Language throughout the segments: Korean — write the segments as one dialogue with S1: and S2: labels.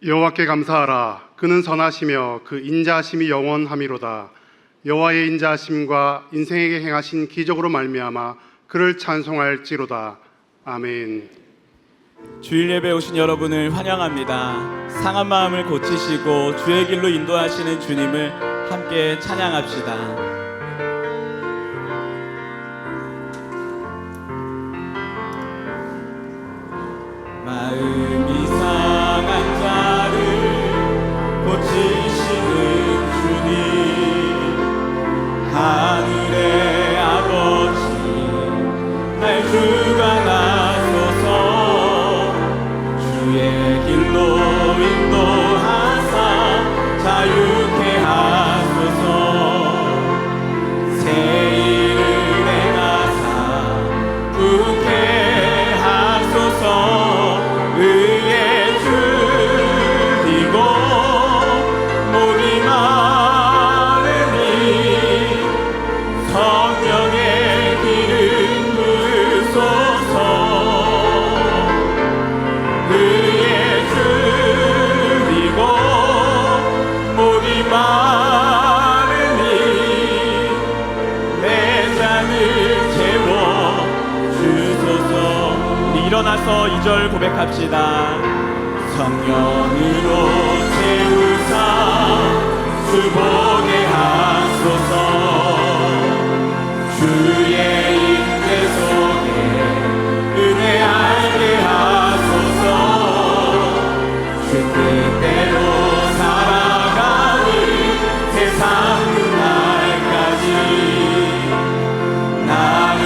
S1: 여호와께 감사하라. 그는 선하시며 그 인자하심이 영원하미로다. 여호와의 인자하심과 인생에게 행하신 기적으로 말미암아 그를 찬송할지로다. 아멘.
S2: 주일 예배 오신 여러분을 환영합니다. 상한 마음을 고치시고 주의 길로 인도하시는 주님을 함께 찬양합시다. 마음이 상한 자를 고치시는 주님, 하늘의 아버지, 날 주관하소서. 주의 길로 인도하사 자유케 하소서. 새 일을 행하사 부흥케 하소서. 의에 줄이고 목이 마르니 성령의 기름 부으소서. 의에 줄이고 목이 마르니 내 잔을 채워 주소서. 일어나서 2절 고백합시다. 성령으로 채우사 주보게 하소서. 주의 임재 속에 은혜 알게 하소서. 주 뜻대로 살아가는 세상 끝날까지 나를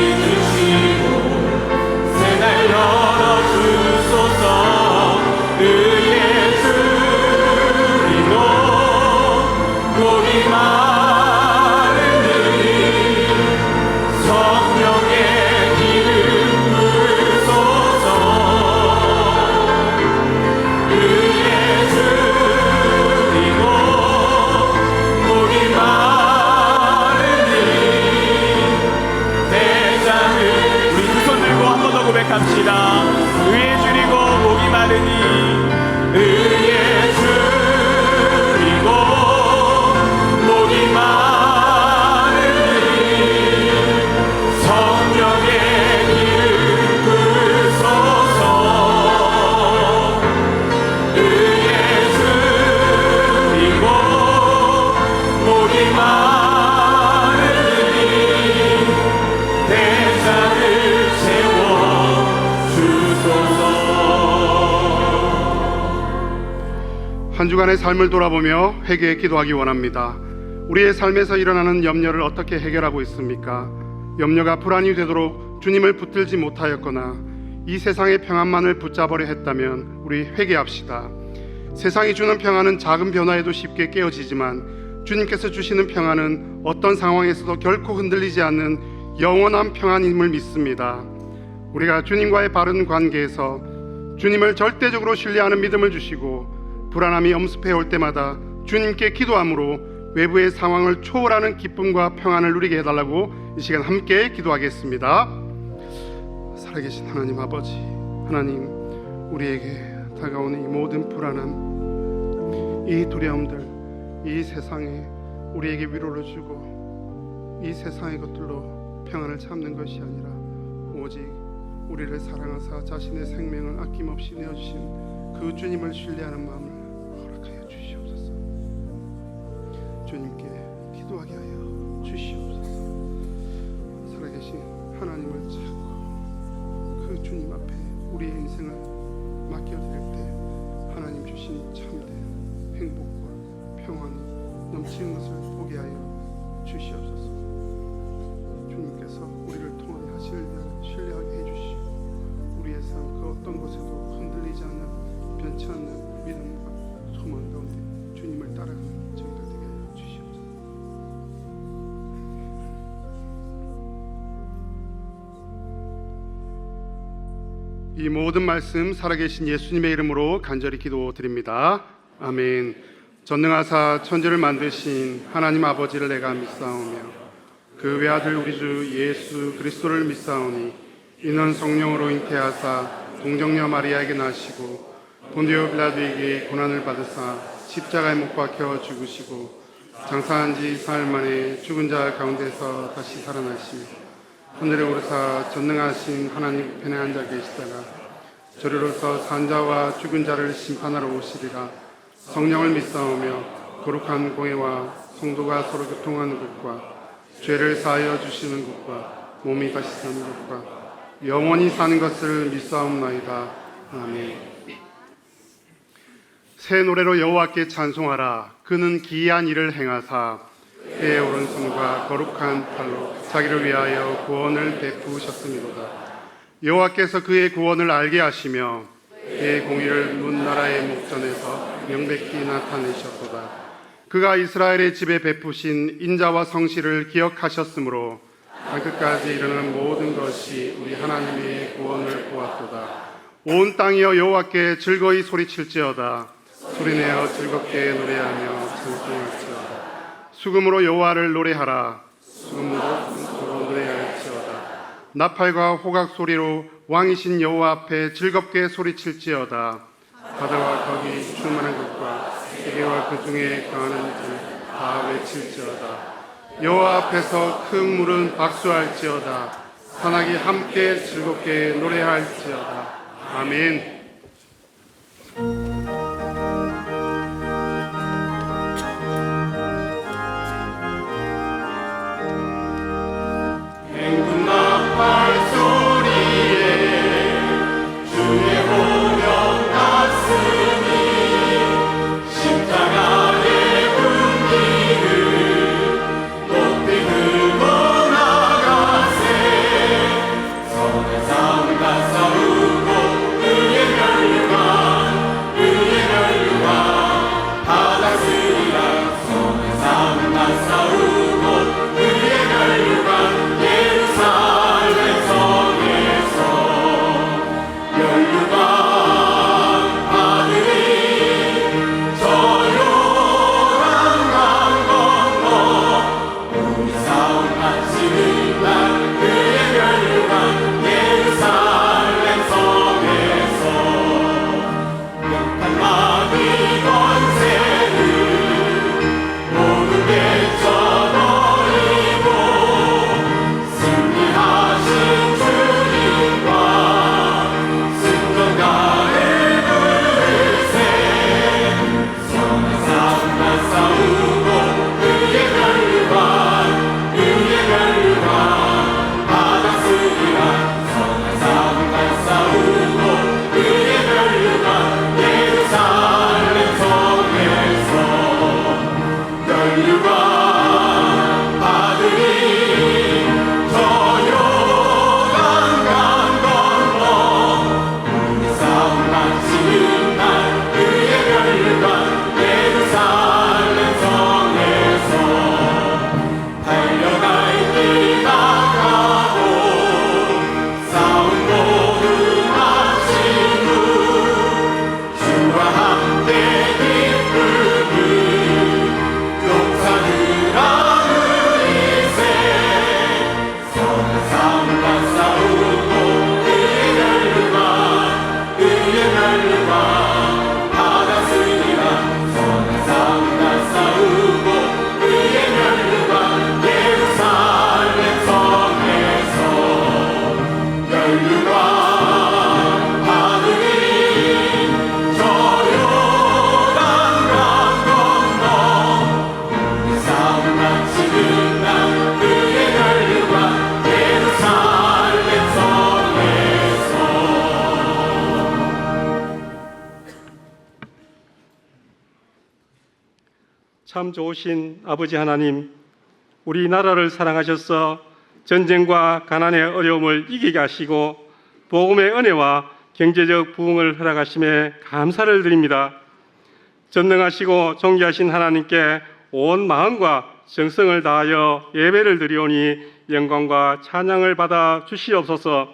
S2: 이끄시고 새날 열어주소서. 의에 줄이고 목이 마르니 성령의 기름 부으소서. 의에 줄이고 목이 마르니 대장을 우리 두 손 들고 한 번 더 고백합시다. 의에 줄이고 목이 마르니 의에 줄이고 목이 마르니 성령의 기름 부으소서. 의에 줄이고 목이 마르니 대장을 채워 주소서.
S1: 한 주간의 삶을 돌아보며 회개에 기도하기 원합니다. 우리의 삶에서 일어나는 염려를 어떻게 해결하고 있습니까? 염려가 불안이 되도록 주님을 붙들지 못하였거나 이 세상의 평안만을 붙잡으려 했다면 우리 회개합시다. 세상이 주는 평안은 작은 변화에도 쉽게 깨어지지만 주님께서 주시는 평안은 어떤 상황에서도 결코 흔들리지 않는 영원한 평안임을 믿습니다. 우리가 주님과의 바른 관계에서 주님을 절대적으로 신뢰하는 믿음을 주시고 불안함이 엄습해 올 때마다 주님께 기도함으로 외부의 상황을 초월하는 기쁨과 평안을 누리게 해달라고 이 시간 함께 기도하겠습니다. 살아계신 하나님 아버지, 하나님, 우리에게 다가오는 이 모든 불안함, 이 두려움들, 이 세상에 우리에게 위로를 주고 이 세상의 것들로 평안을 찾는 것이 아니라 오직 우리를 사랑하사 자신의 생명을 아낌없이 내어주신 그 주님을 신뢰하는 마음을 허락하여 주시옵소서. 주님께 기도하게 하여 주시옵소서. 살아계신 하나님을 찾고 그 주님 앞에 우리의 인생을 맡겨드릴 때 하나님 주신 참된 행복과 평안이 넘치는 것을 보게 하여 주시옵소서. 주님께서 우리를 통하여 하실 일을 신뢰하게 해주시고 우리의 삶 그 어떤 곳에도 흔들리지 않는 변치 않는 믿음과 소망 가운데 주님을 따라가는 저희들 되게 하여 주시옵소서. 이 모든 말씀 살아계신 예수님의 이름으로 간절히 기도드립니다. 아멘. 전능하사 천지를 만드신 하나님 아버지를 내가 믿사오며 그 외아들 우리 주 예수 그리스도를 믿사오니 이는 성령으로 잉태하사 동정녀 마리아에게 나시고 본디오 빌라도에게 고난을 받으사 십자가에 못 박혀 죽으시고 장사한 지 사흘 만에 죽은 자 가운데서 다시 살아나시며 하늘에 오르사 전능하신 하나님 편에 앉아 계시다가 저리로서 산자와 죽은 자를 심판하러 오시리라. 성령을 믿사오며 거룩한 공회와 성도가 서로 교통하는 것과 죄를 사하여 주시는 것과 몸이 다시 사는 것과 영원히 사는 것을 믿사옵나이다. 아멘. 새 노래로 여호와께 찬송하라. 그는 기이한 일을 행하사 그의 오른손과 거룩한 팔로 자기를 위하여 구원을 베푸셨음이로다. 여호와께서 그의 구원을 알게 하시며 그의 공의를 문 나라의 목전에서 명백히 나타내셨도다. 그가 이스라엘의 집에 베푸신 인자와 성실을 기억하셨으므로 땅끝까지 이르는 모든 것이 우리 하나님의 구원을 보았도다. 온 땅이여 여호와께 즐거이 소리칠지어다. 소리내어 즐겁게 노래하며 찬송할지어다. 수금으로 여호와를 노래하라. 수금으로 노래할지어다. 나팔과 호각 소리로 왕이신 여호와 앞에 즐겁게 소리칠지어다. 바다와 거기 충만한 것과 세계와 그 중에 거하는 자는 다 외칠지어다. 여호와 앞에서 큰 물은 박수할지어다. 산악이 함께 즐겁게 노래할지어다. 아멘.
S3: 참 좋으신 아버지 하나님, 우리나라를 사랑하셔서 전쟁과 가난의 어려움을 이기게 하시고 복음의 은혜와 경제적 부흥을 허락하심에 감사를 드립니다. 전능하시고 존귀하신 하나님께 온 마음과 정성을 다하여 예배를 드리오니 영광과 찬양을 받아 주시옵소서.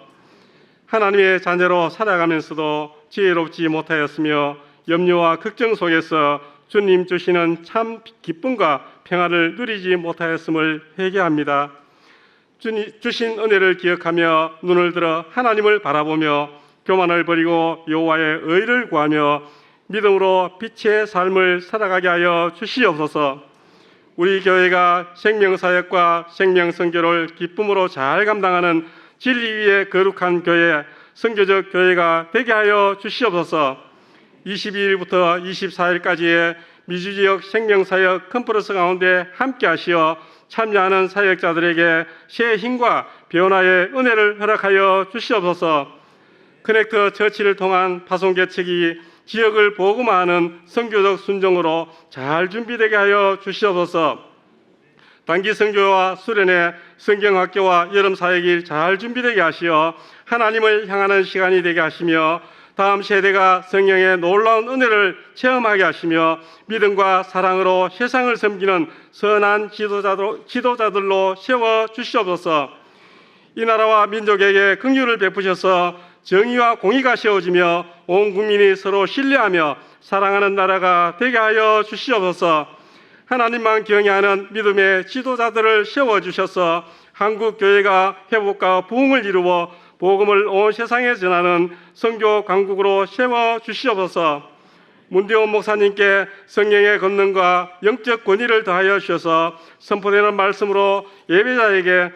S3: 하나님의 자녀로 살아가면서도 지혜롭지 못하였으며 염려와 걱정 속에서 주님 주시는 참 기쁨과 평안을 누리지 못하였음을 회개합니다. 주신 은혜를 기억하며 눈을 들어 하나님을 바라보며 교만을 버리고 여호와의 의를 구하며 믿음으로 빛의 삶을 살아가게 하여 주시옵소서. 우리 교회가 생명사역과 생명선교를 기쁨으로 잘 감당하는 진리 위에 거룩한 교회, 선교적 교회가 되게 하여 주시옵소서. 22일부터 24일까지의 미주지역 생명사역 컨퍼런스 가운데 함께 하시어 참여하는 사역자들에게 새 힘과 변화의 은혜를 허락하여 주시옵소서. 커넥터 처치를 통한 파송개척이 지역을 복음화하는 선교적 순종으로 잘 준비되게 하여 주시옵소서. 단기 선교와 수련회, 성경학교와 여름 사역이 잘 준비되게 하시어 하나님을 향하는 시간이 되게 하시며 다음 세대가 성령의 놀라운 은혜를 체험하게 하시며 믿음과 사랑으로 세상을 섬기는 선한 지도자들로 세워 주시옵소서. 이 나라와 민족에게 긍휼을 베푸셔서 정의와 공의가 세워지며 온 국민이 서로 신뢰하며 사랑하는 나라가 되게 하여 주시옵소서. 하나님만 경외하는 믿음의 지도자들을 세워주셔서 한국 교회가 회복과 부흥을 이루어 복음을 온 세상에 전하는 선교 강국으로 세워주시옵소서. 문대원 목사님께 성령의 권능과 영적 권위를 더하여 주셔서 선포되는 말씀으로 예배자에게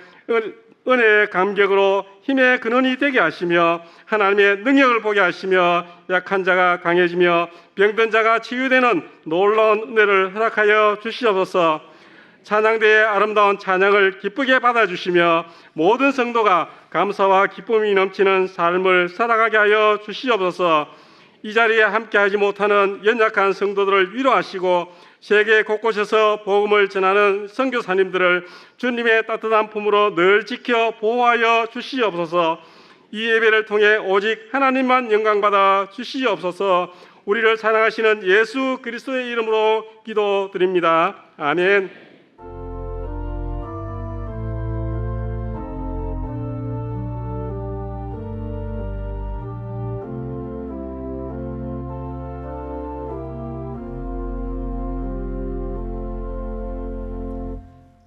S3: 은혜의 감격으로 힘의 근원이 되게 하시며 하나님의 능력을 보게 하시며 약한 자가 강해지며 병든 자가 치유되는 놀라운 은혜를 허락하여 주시옵소서. 찬양대의 아름다운 찬양을 기쁘게 받아주시며 모든 성도가 감사와 기쁨이 넘치는 삶을 살아가게 하여 주시옵소서. 이 자리에 함께하지 못하는 연약한 성도들을 위로하시고 세계 곳곳에서 복음을 전하는 선교사님들을 주님의 따뜻한 품으로 늘 지켜 보호하여 주시옵소서. 이 예배를 통해 오직 하나님만 영광받아 주시옵소서. 우리를 사랑하시는 예수 그리스도의 이름으로 기도드립니다. 아멘.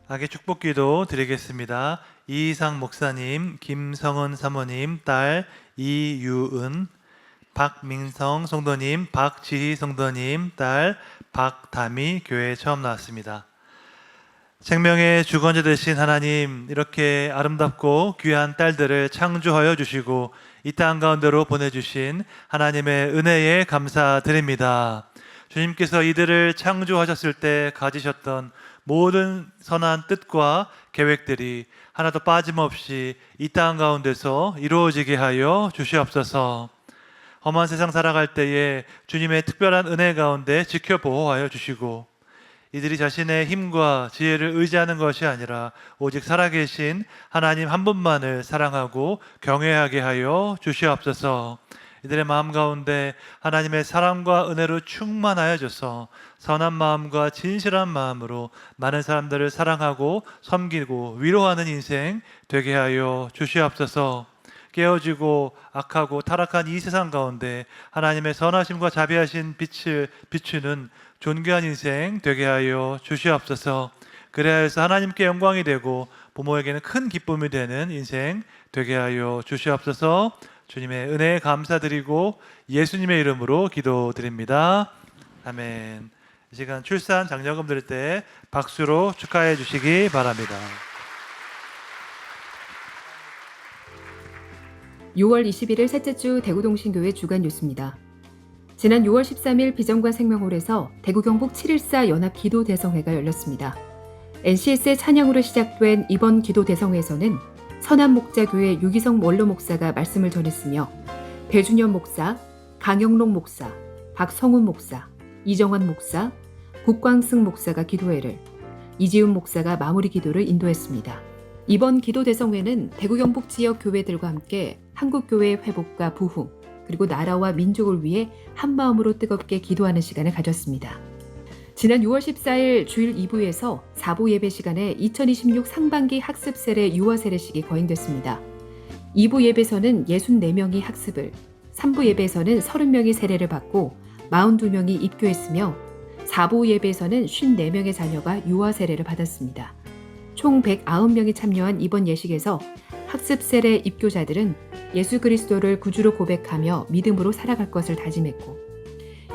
S4: 악의 축복기도 드리겠습니다. 이희상 목사님, 김성은 사모님, 딸 이유은, 박민성 성도님, 박지희 성도님, 딸 박다미 교회에 처음 나왔습니다. 생명의 주권자 되신 하나님, 이렇게 아름답고 귀한 딸들을 창조하여 주시고 이 땅 가운데로 보내주신 하나님의 은혜에 감사드립니다. 주님께서 이들을 창조하셨을 때 가지셨던 모든 선한 뜻과 계획들이 하나도 빠짐없이 이 땅 가운데서 이루어지게 하여 주시옵소서. 험한 세상 살아갈 때에 주님의 특별한 은혜 가운데 지켜 보호하여 주시고 이들이 자신의 힘과 지혜를 의지하는 것이 아니라 오직 살아계신 하나님 한 분만을 사랑하고 경외하게 하여 주시옵소서. 이들의 마음 가운데 하나님의 사랑과 은혜로 충만하여져서 선한 마음과 진실한 마음으로 많은 사람들을 사랑하고 섬기고 위로하는 인생 되게 하여 주시옵소서. 깨어지고 악하고 타락한 이 세상 가운데 하나님의 선하심과 자비하신 빛을 비추는 존귀한 인생 되게 하여 주시옵소서. 그래야 해서 하나님께 영광이 되고 부모에게는 큰 기쁨이 되는 인생 되게 하여 주시옵소서. 주님의 은혜에 감사드리고 예수님의 이름으로 기도드립니다. 아멘. 이 시간 출산 장려금 드릴 때 박수로 축하해 주시기 바랍니다.
S5: 6월 21일 셋째 주 대구동신교회 주간 뉴스입니다. 지난 6월 13일 비전관 생명홀에서 대구 경북 7.14 연합 기도 대성회가 열렸습니다. NCS의 찬양으로 시작된 이번 기도 대성회에서는 선한목자교회 유기성 원로 목사가 말씀을 전했으며 배준현 목사, 강영록 목사, 박성훈 목사, 이정환 목사, 국광승 목사가 기도회를, 이지훈 목사가 마무리 기도를 인도했습니다. 이번 기도 대성회는 대구 경북 지역 교회들과 함께 한국교회의 회복과 부흥, 그리고 나라와 민족을 위해 한마음으로 뜨겁게 기도하는 시간을 가졌습니다. 지난 6월 14일 주일 2부에서 4부 예배 시간에 2026 상반기 학습 세례 유아 세례식이 거행됐습니다. 2부 예배에서는 64명이 학습을, 3부 예배에서는 30명이 세례를 받고 42명이 입교했으며 4부 예배에서는 54명의 자녀가 유아 세례를 받았습니다. 총 109명이 참여한 이번 예식에서 학습 세례 입교자들은 예수 그리스도를 구주로 고백하며 믿음으로 살아갈 것을 다짐했고,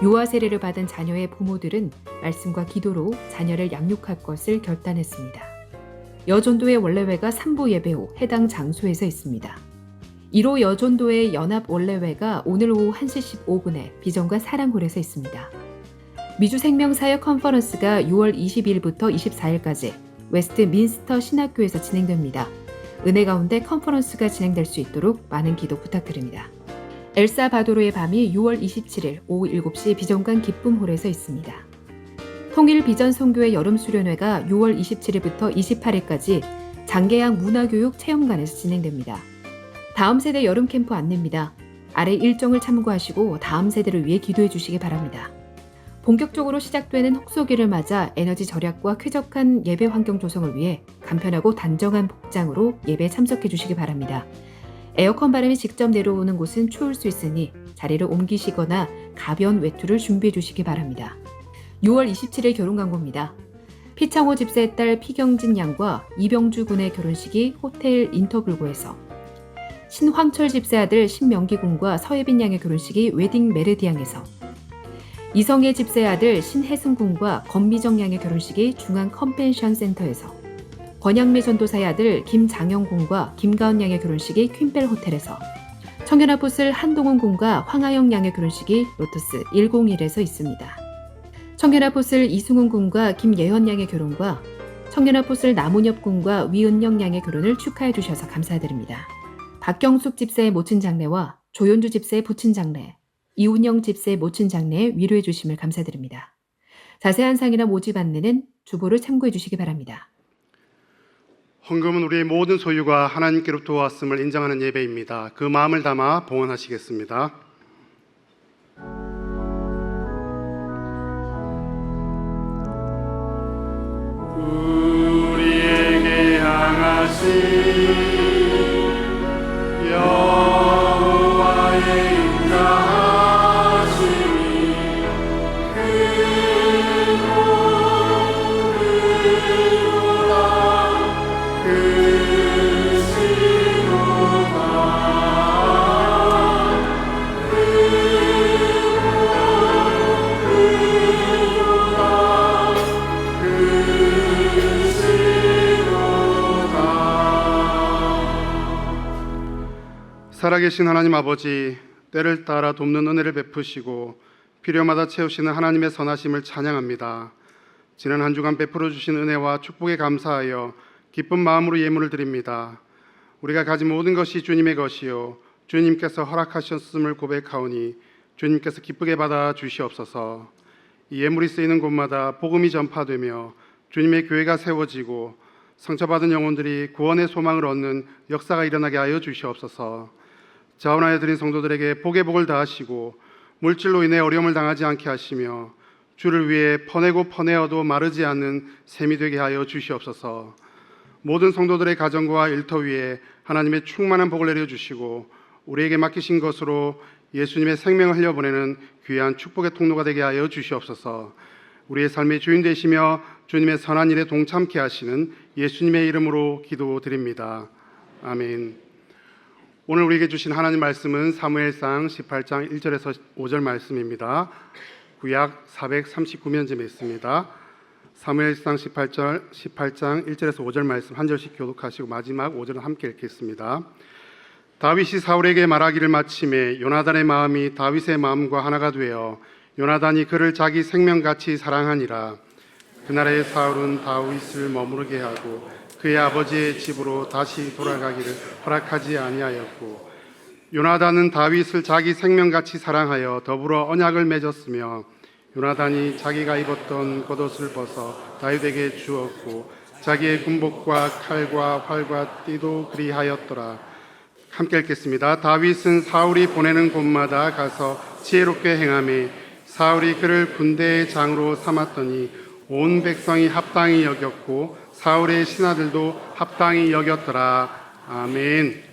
S5: 유아 세례를 받은 자녀의 부모들은 말씀과 기도로 자녀를 양육할 것을 결단했습니다. 여전도의 원래회가 3부 예배 후 해당 장소에서 있습니다. 1호 여전도의 연합 원래회가 오늘 오후 1시 15분에 비전과 사랑홀에서 있습니다. 미주 생명사역 컨퍼런스가 6월 22일부터 24일까지 웨스트민스터 신학교에서 진행됩니다. 은혜 가운데 컨퍼런스가 진행될 수 있도록 많은 기도 부탁드립니다. 엘사바도르의 밤이 6월 27일 오후 7시 비전관 기쁨홀에서 있습니다. 통일 비전 선교회 여름 수련회가 6월 27일부터 28일까지 장계양 문화교육 체험관에서 진행됩니다. 다음 세대 여름 캠프 안내입니다. 아래 일정을 참고하시고 다음 세대를 위해 기도해 주시기 바랍니다. 본격적으로 시작되는 혹서기를 맞아 에너지 절약과 쾌적한 예배 환경 조성을 위해 간편하고 단정한 복장으로 예배에 참석해 주시기 바랍니다. 에어컨 바람이 직접 내려오는 곳은 추울 수 있으니 자리를 옮기시거나 가벼운 외투를 준비해 주시기 바랍니다. 6월 27일 결혼 광고입니다. 피창호 집사의 딸 피경진 양과 이병주 군의 결혼식이 호텔 인터블고에서, 신황철 집사의 아들 신명기 군과 서예빈 양의 결혼식이 웨딩 메르디앙에서, 이성애 집사의 아들 신혜승 군과 건미정 양의 결혼식이 중앙 컨벤션 센터에서, 권양매 전도사의 아들 김장영 군과 김가은 양의 결혼식이 퀸벨 호텔에서, 청년아포슬 한동훈 군과 황하영 양의 결혼식이 로터스 101에서 있습니다. 청년아포슬 이승훈 군과 김예현 양의 결혼과 청년아포슬 남은엽 군과 위은영 양의 결혼을 축하해 주셔서 감사드립니다. 박경숙 집사의 모친 장례와 조연주 집사의 부친 장례, 이운영 집사의 모친 장례에 위로해 주심을 감사드립니다. 자세한 상이나 모집 안내는 주보를 참고해 주시기 바랍니다.
S1: 헌금은 우리의 모든 소유가 하나님께로부터 왔음을 인정하는 예배입니다. 그 마음을 담아 봉헌하시겠습니다. 우리에게 향하신 여호와의 인자하심이 살아계신 하나님 아버지, 때를 따라 돕는 은혜를 베푸시고 필요마다 채우시는 하나님의 선하심을 찬양합니다. 지난 한 주간 베풀어 주신 은혜와 축복에 감사하여 기쁜 마음으로 예물을 드립니다. 우리가 가진 모든 것이 주님의 것이요 주님께서 허락하셨음을 고백하오니 주님께서 기쁘게 받아 주시옵소서. 이 예물이 쓰이는 곳마다 복음이 전파되며 주님의 교회가 세워지고 상처받은 영혼들이 구원의 소망을 얻는 역사가 일어나게 하여 주시옵소서. 자원하여 드린 성도들에게 복의 복을 다하시고 물질로 인해 어려움을 당하지 않게 하시며 주를 위해 퍼내고 퍼내어도 마르지 않는 샘이 되게 하여 주시옵소서. 모든 성도들의 가정과 일터 위에 하나님의 충만한 복을 내려주시고 우리에게 맡기신 것으로 예수님의 생명을 흘려보내는 귀한 축복의 통로가 되게 하여 주시옵소서. 우리의 삶의 주인 되시며 주님의 선한 일에 동참케 하시는 예수님의 이름으로 기도드립니다. 아멘. 오늘 우리에게 주신 하나님 말씀은 사무엘상 18장 1절에서 5절 말씀입니다. 구약 439면쯤에 있습니다. 사무엘상 18장 1절에서 5절 말씀 한 절씩 교독하시고 마지막 5절은 함께 읽겠습니다. 다윗이 사울에게 말하기를 마침에 요나단의 마음이 다윗의 마음과 하나가 되어 요나단이 그를 자기 생명같이 사랑하니라. 그날의 사울은 다윗을 머무르게 하고 그의 아버지의 집으로 다시 돌아가기를 허락하지 아니하였고 요나단은 다윗을 자기 생명같이 사랑하여 더불어 언약을 맺었으며 요나단이 자기가 입었던 겉옷을 벗어 다윗에게 주었고 자기의 군복과 칼과 활과 띠도 그리하였더라. 함께 읽겠습니다. 다윗은 사울이 보내는 곳마다 가서 지혜롭게 행하며 사울이 그를 군대의 장으로 삼았더니 온 백성이 합당히 여겼고 사울의 신하들도 합당히 여겼더라. 아멘.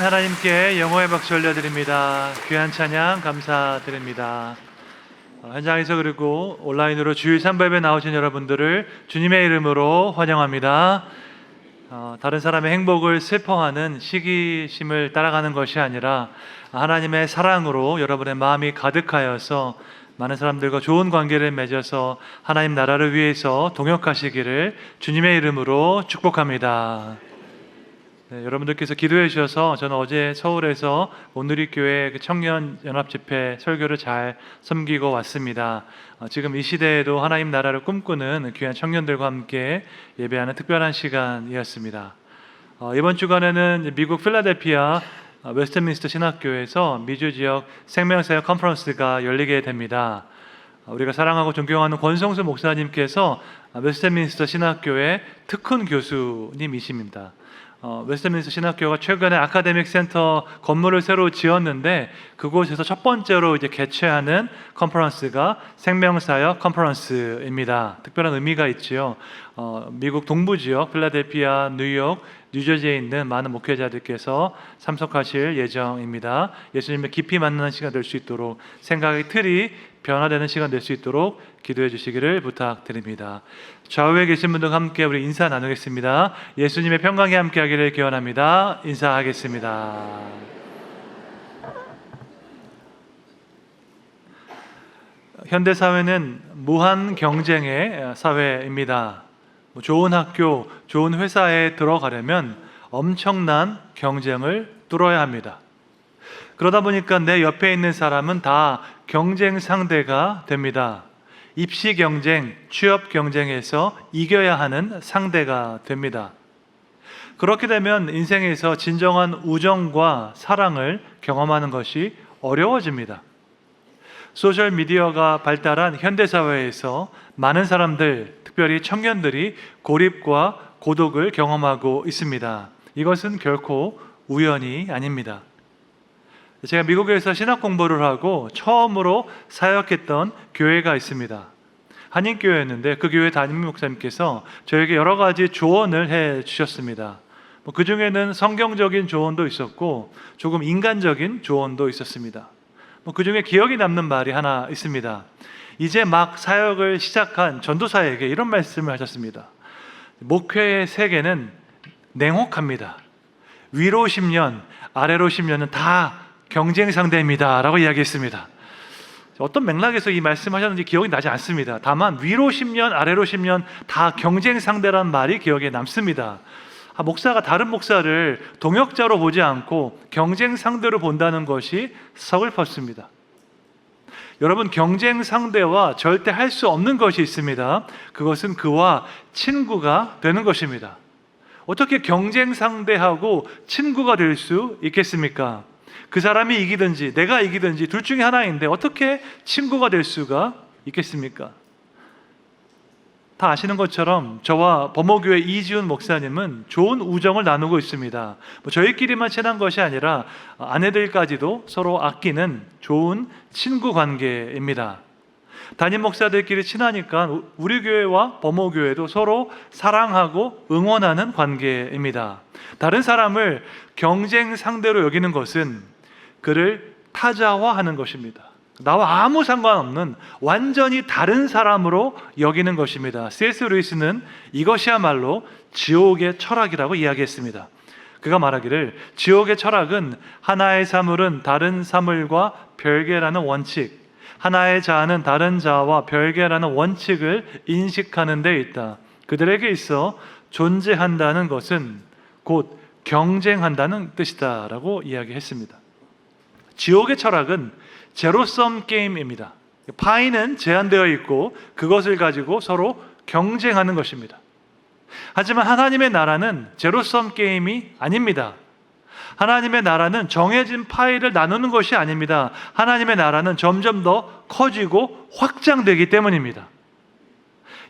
S4: 하나님께 영광의 박수 올려드립니다. 귀한 찬양 감사드립니다. 현장에서 그리고 온라인으로 주일 3부에 나오신 여러분들을 주님의 이름으로 환영합니다. 다른 사람의 행복을 슬퍼하는 시기심을 따라가는 것이 아니라 하나님의 사랑으로 여러분의 마음이 가득하여서 많은 사람들과 좋은 관계를 맺어서 하나님 나라를 위해서 동역하시기를 주님의 이름으로 축복합니다. 네, 여러분들께서 기도해 주셔서 저는 어제 서울에서 온누리교회 청년 연합 집회 설교를 잘 섬기고 왔습니다. 지금 이 시대에도 하나님 나라를 꿈꾸는 귀한 청년들과 함께 예배하는 특별한 시간이었습니다. 이번 주간에는 미국 필라델피아 웨스트민스터 신학교에서 미주 지역 생명사역 컨퍼런스가 열리게 됩니다. 우리가 사랑하고 존경하는 권성수 목사님께서 웨스트민스터 신학교의 특훈 교수님이십니다. 웨스트민스터 신학교가 최근에 아카데믹 센터 건물을 새로 지었는데 그곳에서 첫 번째로 이제 개최하는 컨퍼런스가 생명사역 컨퍼런스입니다. 특별한 의미가 있지요. 미국 동부 지역 필라델피아, 뉴욕, 뉴저지에 있는 많은 목회자들께서 참석하실 예정입니다. 예수님을 깊이 만나는 시간 될 수 있도록 생각의 틀이 변화되는 시간 될 수 있도록 기도해 주시기를 부탁드립니다. 좌우에 계신 분들과 함께 우리 인사 나누겠습니다. 예수님의 평강이 함께 하기를 기원합니다. 인사하겠습니다. 현대 사회는 무한 경쟁의 사회입니다. 좋은 학교, 좋은 회사에 들어가려면 엄청난 경쟁을 뚫어야 합니다. 그러다 보니까 내 옆에 있는 사람은 다 경쟁 상대가 됩니다. 입시 경쟁, 취업 경쟁에서 이겨야 하는 상대가 됩니다. 그렇게 되면 인생에서 진정한 우정과 사랑을 경험하는 것이 어려워집니다. 소셜미디어가 발달한 현대사회에서 많은 사람들, 특별히 청년들이 고립과 고독을 경험하고 있습니다. 이것은 결코 우연이 아닙니다. 제가 미국에서 신학 공부를 하고 처음으로 사역했던 교회가 있습니다. 한인교회였는데 그 교회 담임 목사님께서 저에게 여러 가지 조언을 해 주셨습니다. 그 중에는 성경적인 조언도 있었고 조금 인간적인 조언도 있었습니다. 그 중에 기억이 남는 말이 하나 있습니다. 이제 막 사역을 시작한 전도사에게 이런 말씀을 하셨습니다. 목회의 세계는 냉혹합니다. 위로 10년, 아래로 10년은 다 경쟁 상대입니다 라고 이야기했습니다. 어떤 맥락에서 이 말씀하셨는지 기억이 나지 않습니다. 다만 위로 10년, 아래로 10년 다 경쟁 상대라는 말이 기억에 남습니다. 목사가 다른 목사를 동역자로 보지 않고 경쟁 상대로 본다는 것이 서글펐습니다. 여러분, 경쟁 상대와 절대 할 수 없는 것이 있습니다. 그것은 그와 친구가 되는 것입니다. 어떻게 경쟁 상대하고 친구가 될 수 있겠습니까? 그 사람이 이기든지 내가 이기든지 둘 중에 하나인데 어떻게 친구가 될 수가 있겠습니까? 다 아시는 것처럼 저와 범호교회 이지훈 목사님은 좋은 우정을 나누고 있습니다. 저희끼리만 친한 것이 아니라 아내들까지도 서로 아끼는 좋은 친구 관계입니다. 담임 목사들끼리 친하니까 우리 교회와 범호교회도 서로 사랑하고 응원하는 관계입니다. 다른 사람을 경쟁 상대로 여기는 것은 그를 타자화하는 것입니다. 나와 아무 상관없는 완전히 다른 사람으로 여기는 것입니다. C.S. 루이스는 이것이야말로 지옥의 철학이라고 이야기했습니다. 그가 말하기를 지옥의 철학은 하나의 사물은 다른 사물과 별개라는 원칙, 하나의 자아는 다른 자아와 별개라는 원칙을 인식하는 데 있다. 그들에게 있어 존재한다는 것은 곧 경쟁한다는 뜻이다 라고 이야기했습니다. 지옥의 철학은 제로섬 게임입니다. 파이는 제한되어 있고 그것을 가지고 서로 경쟁하는 것입니다. 하지만 하나님의 나라는 제로섬 게임이 아닙니다. 하나님의 나라는 정해진 파이를 나누는 것이 아닙니다. 하나님의 나라는 점점 더 커지고 확장되기 때문입니다.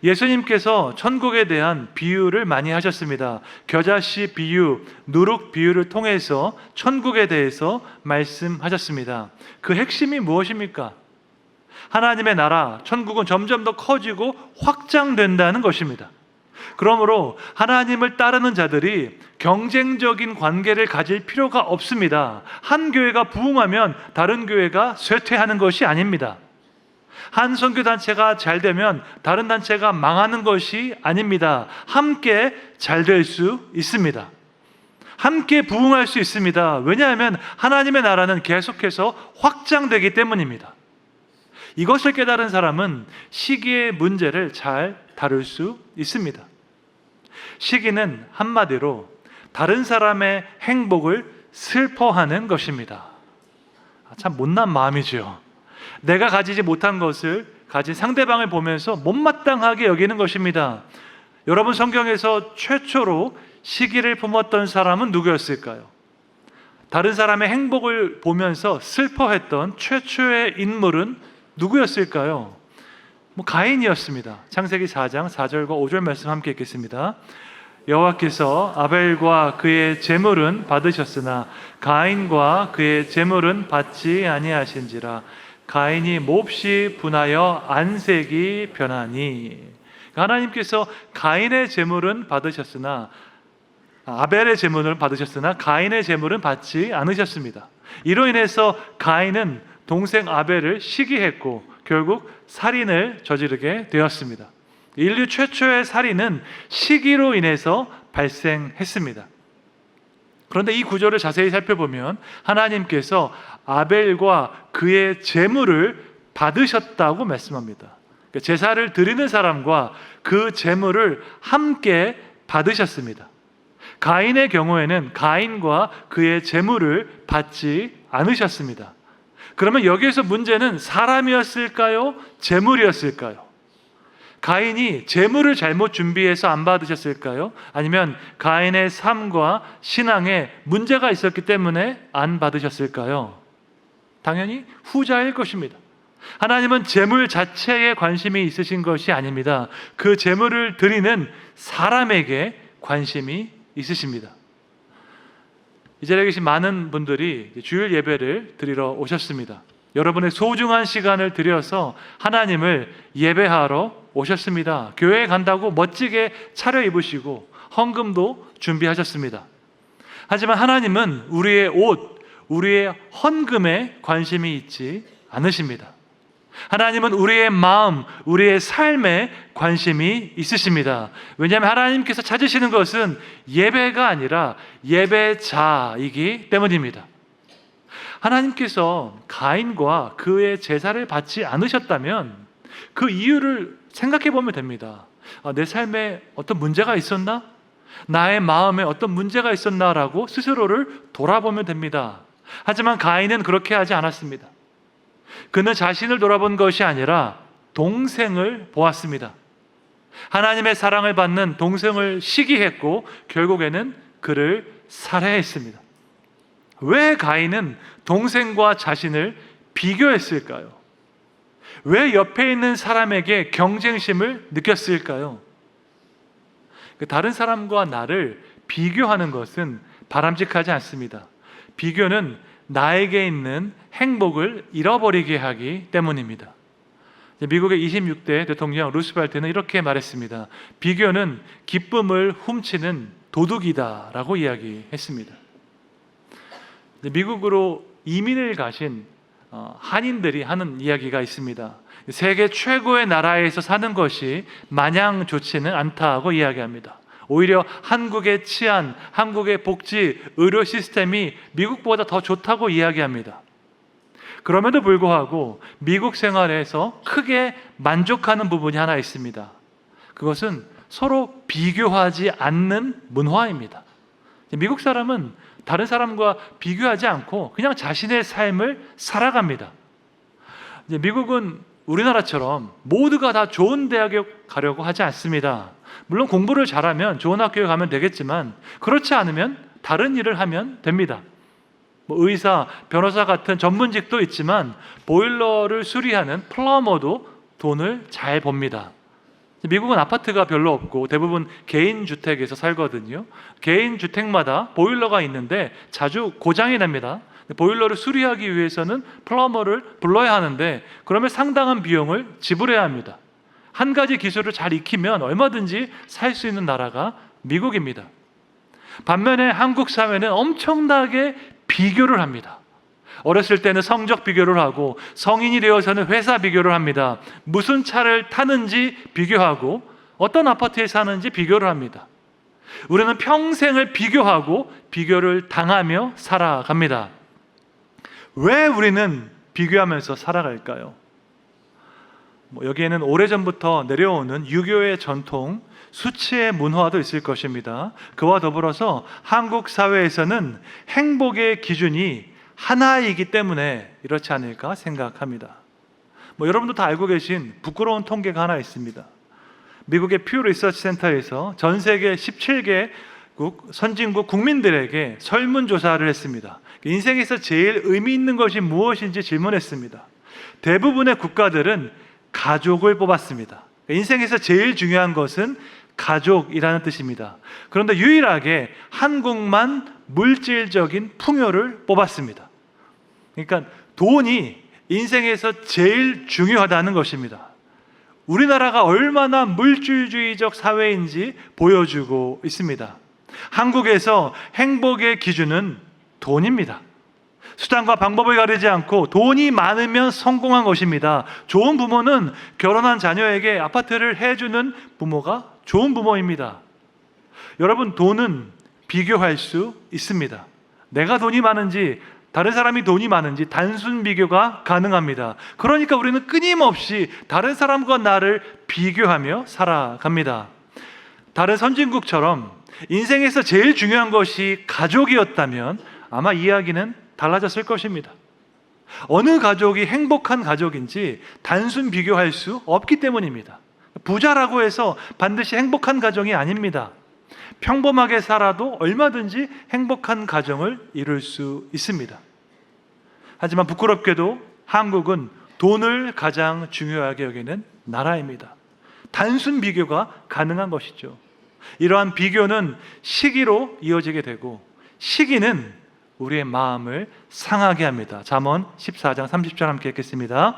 S4: 예수님께서 천국에 대한 비유를 많이 하셨습니다. 겨자씨 비유, 누룩 비유를 통해서 천국에 대해서 말씀하셨습니다. 그 핵심이 무엇입니까? 하나님의 나라, 천국은 점점 더 커지고 확장된다는 것입니다. 그러므로 하나님을 따르는 자들이 경쟁적인 관계를 가질 필요가 없습니다. 한 교회가 부흥하면 다른 교회가 쇠퇴하는 것이 아닙니다. 한 선교단체가 잘 되면 다른 단체가 망하는 것이 아닙니다. 함께 잘 될 수 있습니다. 함께 부흥할 수 있습니다. 왜냐하면 하나님의 나라는 계속해서 확장되기 때문입니다. 이것을 깨달은 사람은 시기의 문제를 잘 다룰 수 있습니다. 시기는 한마디로 다른 사람의 행복을 슬퍼하는 것입니다. 참 못난 마음이죠. 내가 가지지 못한 것을 가진 상대방을 보면서 못마땅하게 여기는 것입니다. 여러분, 성경에서 최초로 시기를 품었던 사람은 누구였을까요? 다른 사람의 행복을 보면서 슬퍼했던 최초의 인물은 누구였을까요? 가인이었습니다. 창세기 4장 4절과 5절 말씀 함께 읽겠습니다. 여호와께서 아벨과 그의 제물은 받으셨으나 가인과 그의 제물은 받지 아니하신지라. 가인이 몹시 분하여 안색이 변하니. 하나님께서 가인의 제물은 받으셨으나 아벨의 제물은 받으셨으나 가인의 제물은 받지 않으셨습니다. 이로 인해서 가인은 동생 아벨을 시기했고 결국 살인을 저지르게 되었습니다. 인류 최초의 살인은 시기로 인해서 발생했습니다. 그런데 이 구절을 자세히 살펴보면 하나님께서 아벨과 그의 제물을 받으셨다고 말씀합니다. 그러니까 제사를 드리는 사람과 그 제물을 함께 받으셨습니다. 가인의 경우에는 가인과 그의 제물을 받지 않으셨습니다. 그러면 여기에서 문제는 사람이었을까요? 제물이었을까요? 가인이 제물을 잘못 준비해서 안 받으셨을까요? 아니면 가인의 삶과 신앙에 문제가 있었기 때문에 안 받으셨을까요? 당연히 후자일 것입니다. 하나님은 제물 자체에 관심이 있으신 것이 아닙니다. 그 제물을 드리는 사람에게 관심이 있으십니다. 이 자리에 계신 많은 분들이 주일 예배를 드리러 오셨습니다. 여러분의 소중한 시간을 들여서 하나님을 예배하러 오셨습니다. 교회에 간다고 멋지게 차려입으시고 헌금도 준비하셨습니다. 하지만 하나님은 우리의 옷, 우리의 헌금에 관심이 있지 않으십니다. 하나님은 우리의 마음, 우리의 삶에 관심이 있으십니다. 왜냐하면 하나님께서 찾으시는 것은 예배가 아니라 예배자이기 때문입니다. 하나님께서 가인과 그의 제사를 받지 않으셨다면 그 이유를 생각해 보면 됩니다. 내 삶에 어떤 문제가 있었나? 나의 마음에 어떤 문제가 있었나라고 스스로를 돌아보면 됩니다. 하지만 가인은 그렇게 하지 않았습니다. 그는 자신을 돌아본 것이 아니라 동생을 보았습니다. 하나님의 사랑을 받는 동생을 시기했고 결국에는 그를 살해했습니다. 왜 가인은 동생과 자신을 비교했을까요? 왜 옆에 있는 사람에게 경쟁심을 느꼈을까요? 다른 사람과 나를 비교하는 것은 바람직하지 않습니다. 비교는 나에게 있는 행복을 잃어버리게 하기 때문입니다. 미국의 26대 대통령 루스벨트는 이렇게 말했습니다. 비교는 기쁨을 훔치는 도둑이다라고 이야기했습니다. 미국으로 이민을 가신 한인들이 하는 이야기가 있습니다. 세계 최고의 나라에서 사는 것이 마냥 좋지는 않다고 이야기합니다. 오히려 한국의 치안, 한국의 복지, 의료 시스템이 미국보다 더 좋다고 이야기합니다. 그럼에도 불구하고 미국 생활에서 크게 만족하는 부분이 하나 있습니다. 그것은 서로 비교하지 않는 문화입니다. 미국 사람은 다른 사람과 비교하지 않고 그냥 자신의 삶을 살아갑니다. 미국은 우리나라처럼 모두가 다 좋은 대학에 가려고 하지 않습니다. 물론 공부를 잘하면 좋은 학교에 가면 되겠지만 그렇지 않으면 다른 일을 하면 됩니다. 의사, 변호사 같은 전문직도 있지만 보일러를 수리하는 플러머도 돈을 잘 법니다. 미국은 아파트가 별로 없고 대부분 개인 주택에서 살거든요. 개인 주택마다 보일러가 있는데 자주 고장이 납니다. 보일러를 수리하기 위해서는 플러머를 불러야 하는데 그러면 상당한 비용을 지불해야 합니다. 한 가지 기술을 잘 익히면 얼마든지 살 수 있는 나라가 미국입니다. 반면에 한국 사회는 엄청나게 비교를 합니다. 어렸을 때는 성적 비교를 하고 성인이 되어서는 회사 비교를 합니다. 무슨 차를 타는지 비교하고 어떤 아파트에 사는지 비교를 합니다. 우리는 평생을 비교하고 비교를 당하며 살아갑니다. 왜 우리는 비교하면서 살아갈까요? 여기에는 오래전부터 내려오는 유교의 전통, 수치의 문화도 있을 것입니다. 그와 더불어서 한국 사회에서는 행복의 기준이 하나이기 때문에 이렇지 않을까 생각합니다. 여러분도 다 알고 계신 부끄러운 통계가 하나 있습니다. 미국의 퓨 리서치 센터에서 전 세계 17개국 선진국 국민들에게 설문조사를 했습니다. 인생에서 제일 의미 있는 것이 무엇인지 질문했습니다. 대부분의 국가들은 가족을 뽑았습니다. 인생에서 제일 중요한 것은 가족이라는 뜻입니다. 그런데 유일하게 한국만 물질적인 풍요를 뽑았습니다. 그러니까 돈이 인생에서 제일 중요하다는 것입니다. 우리나라가 얼마나 물질주의적 사회인지 보여주고 있습니다. 한국에서 행복의 기준은 돈입니다. 수단과 방법을 가리지 않고 돈이 많으면 성공한 것입니다. 좋은 부모는 결혼한 자녀에게 아파트를 해주는 부모가 좋은 부모입니다. 여러분, 돈은 비교할 수 있습니다. 내가 돈이 많은지 다른 사람이 돈이 많은지 단순 비교가 가능합니다. 그러니까 우리는 끊임없이 다른 사람과 나를 비교하며 살아갑니다. 다른 선진국처럼 인생에서 제일 중요한 것이 가족이었다면 아마 이야기는 달라졌을 것입니다. 어느 가족이 행복한 가족인지 단순 비교할 수 없기 때문입니다. 부자라고 해서 반드시 행복한 가정이 아닙니다. 평범하게 살아도 얼마든지 행복한 가정을 이룰 수 있습니다. 하지만 부끄럽게도 한국은 돈을 가장 중요하게 여기는 나라입니다. 단순 비교가 가능한 것이죠. 이러한 비교는 시기로 이어지게 되고 시기는 우리의 마음을 상하게 합니다. 잠언 14장 30절 함께 읽겠습니다.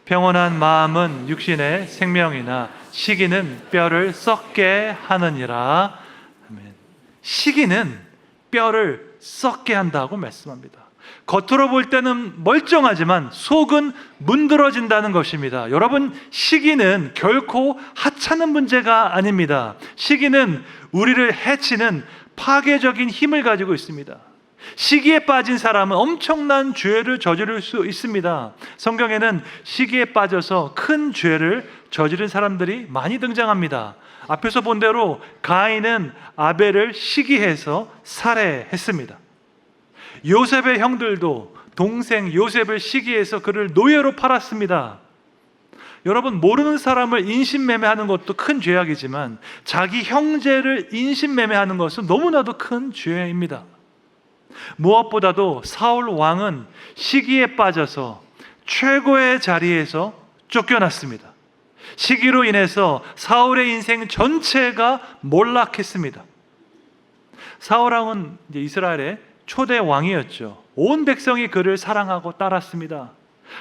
S4: 평온한 마음은 육신의 생명이나 시기는 뼈를 썩게 하느니라. 아멘. 시기는 뼈를 썩게 한다고 말씀합니다. 겉으로 볼 때는 멀쩡하지만 속은 문드러진다는 것입니다. 여러분, 시기는 결코 하찮은 문제가 아닙니다. 시기는 우리를 해치는 파괴적인 힘을 가지고 있습니다. 시기에 빠진 사람은 엄청난 죄를 저지를 수 있습니다. 성경에는 시기에 빠져서 큰 죄를 저지른 사람들이 많이 등장합니다. 앞에서 본 대로 가인은 아벨을 시기해서 살해했습니다. 요셉의 형들도 동생 요셉을 시기해서 그를 노예로 팔았습니다. 여러분, 모르는 사람을 인신매매하는 것도 큰 죄악이지만 자기 형제를 인신매매하는 것은 너무나도 큰 죄입니다. 무엇보다도 사울 왕은 시기에 빠져서 최고의 자리에서 쫓겨났습니다. 시기로 인해서 사울의 인생 전체가 몰락했습니다. 사울 왕은 이스라엘의 초대 왕이었죠. 온 백성이 그를 사랑하고 따랐습니다.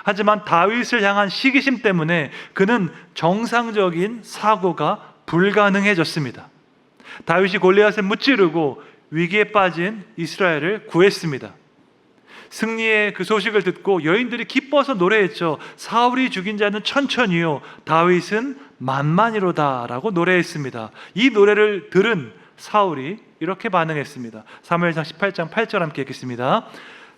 S4: 하지만 다윗을 향한 시기심 때문에 그는 정상적인 사고가 불가능해졌습니다. 다윗이 골리앗을 무찌르고 위기에 빠진 이스라엘을 구했습니다. 승리의 그 소식을 듣고 여인들이 기뻐서 노래했죠. 사울이 죽인 자는 천천히요 다윗은 만만이로다 라고 노래했습니다. 이 노래를 들은 사울이 이렇게 반응했습니다. 사무엘상 18장 8절 함께 읽겠습니다.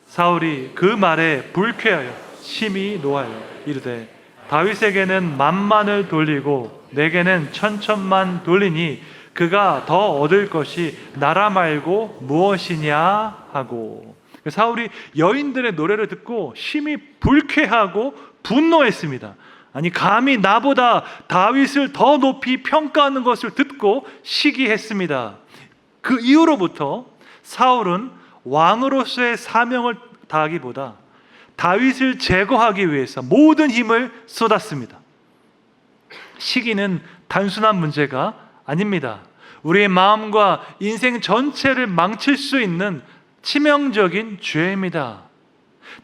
S4: 사울이 그 말에 불쾌하여 심히 노하여 이르되 다윗에게는 만만을 돌리고 내게는 천천만 돌리니 그가 더 얻을 것이 나라 말고 무엇이냐 하고. 사울이 여인들의 노래를 듣고 심히 불쾌하고 분노했습니다. 아니, 감히 나보다 다윗을 더 높이 평가하는 것을 듣고 시기했습니다. 그 이후로부터 사울은 왕으로서의 사명을 다하기보다 다윗을 제거하기 위해서 모든 힘을 쏟았습니다. 시기는 단순한 문제가 아닙니다. 우리의 마음과 인생 전체를 망칠 수 있는 치명적인 죄입니다.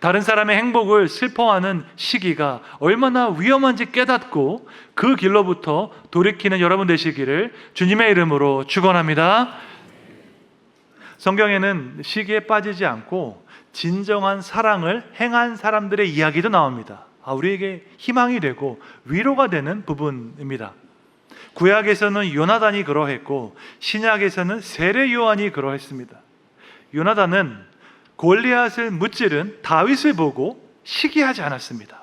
S4: 다른 사람의 행복을 슬퍼하는 시기가 얼마나 위험한지 깨닫고 그 길로부터 돌이키는 여러분 되시기를 주님의 이름으로 축원합니다. 성경에는 시기에 빠지지 않고 진정한 사랑을 행한 사람들의 이야기도 나옵니다. 우리에게 희망이 되고 위로가 되는 부분입니다. 구약에서는 요나단이 그러했고 신약에서는 세례 요한이 그러했습니다. 요나단은 골리앗을 무찌른 다윗을 보고 시기하지 않았습니다.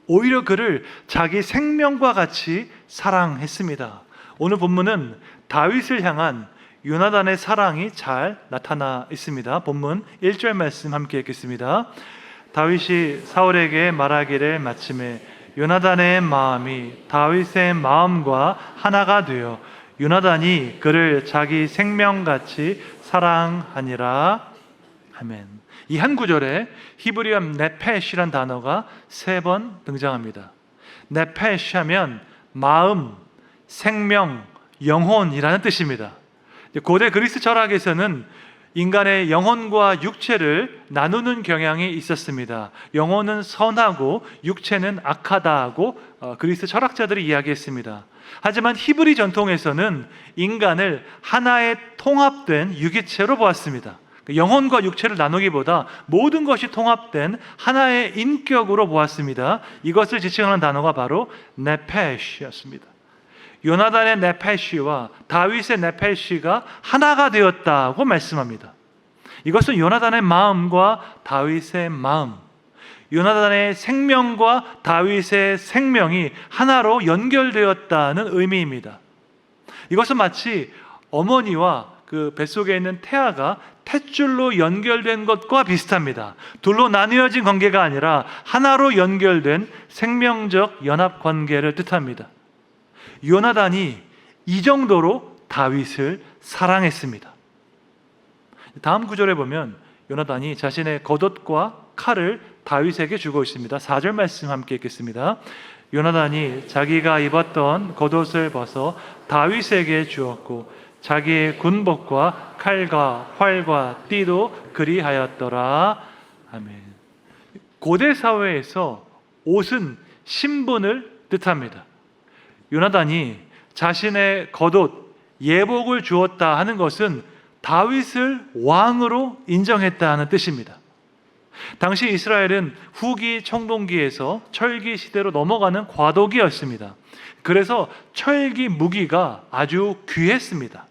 S4: 오히려 그를 자기 생명과 같이 사랑했습니다. 오늘 본문은 다윗을 향한 요나단의 사랑이 잘 나타나 있습니다. 본문 1절 말씀 함께 읽겠습니다. 다윗이 사울에게 말하기를 마침에 요나단의 마음이 다윗의 마음과 하나가 되어 요나단이 그를 자기 생명같이 사랑하니라. 아멘. 이 한 구절에 히브리어 네펫이란 단어가 3번 등장합니다. 네펫 하면 마음, 생명, 영혼이라는 뜻입니다. 고대 그리스 철학에서는 인간의 영혼과 육체를 나누는 경향이 있었습니다. 영혼은 선하고 육체는 악하다고 그리스 철학자들이 이야기했습니다. 하지만 히브리 전통에서는 인간을 하나의 통합된 유기체로 보았습니다. 영혼과 육체를 나누기보다 모든 것이 통합된 하나의 인격으로 보았습니다. 이것을 지칭하는 단어가 바로 네펫이었습니다. 요나단의 네펫이와 다윗의 네펫이가 하나가 되었다고 말씀합니다. 이것은 요나단의 마음과 다윗의 마음, 요나단의 생명과 다윗의 생명이 하나로 연결되었다는 의미입니다. 이것은 마치 어머니와 그 뱃속에 있는 태아가 탯줄로 연결된 것과 비슷합니다. 둘로 나뉘어진 관계가 아니라 하나로 연결된 생명적 연합 관계를 뜻합니다. 요나단이 이 정도로 다윗을 사랑했습니다. 다음 구절에 보면 요나단이 자신의 겉옷과 칼을 다윗에게 주고 있습니다. 4절 말씀 함께 읽겠습니다. 요나단이 자기가 입었던 겉옷을 벗어 다윗에게 주었고 자기의 군복과 칼과 활과 띠도 그리하였더라. 아멘. 고대 사회에서 옷은 신분을 뜻합니다. 요나단이 자신의 겉옷, 예복을 주었다 하는 것은 다윗을 왕으로 인정했다는 뜻입니다. 당시 이스라엘은 후기 청동기에서 철기 시대로 넘어가는 과도기였습니다. 그래서 철기 무기가 아주 귀했습니다.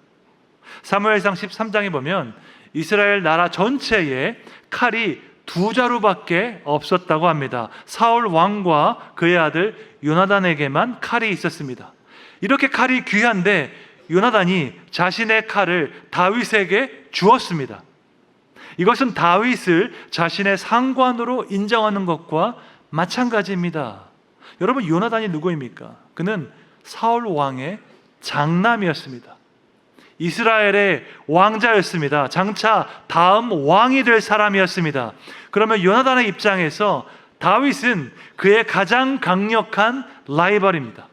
S4: 사무엘상 13장에 보면 이스라엘 나라 전체에 칼이 2자루밖에 없었다고 합니다. 사울 왕과 그의 아들 요나단에게만 칼이 있었습니다. 이렇게 칼이 귀한데 요나단이 자신의 칼을 다윗에게 주었습니다. 이것은 다윗을 자신의 상관으로 인정하는 것과 마찬가지입니다. 여러분, 요나단이 누구입니까? 그는 사울 왕의 장남이었습니다. 이스라엘의 왕자였습니다. 장차 다음 왕이 될 사람이었습니다. 그러면 요나단의 입장에서 다윗은 그의 가장 강력한 라이벌입니다.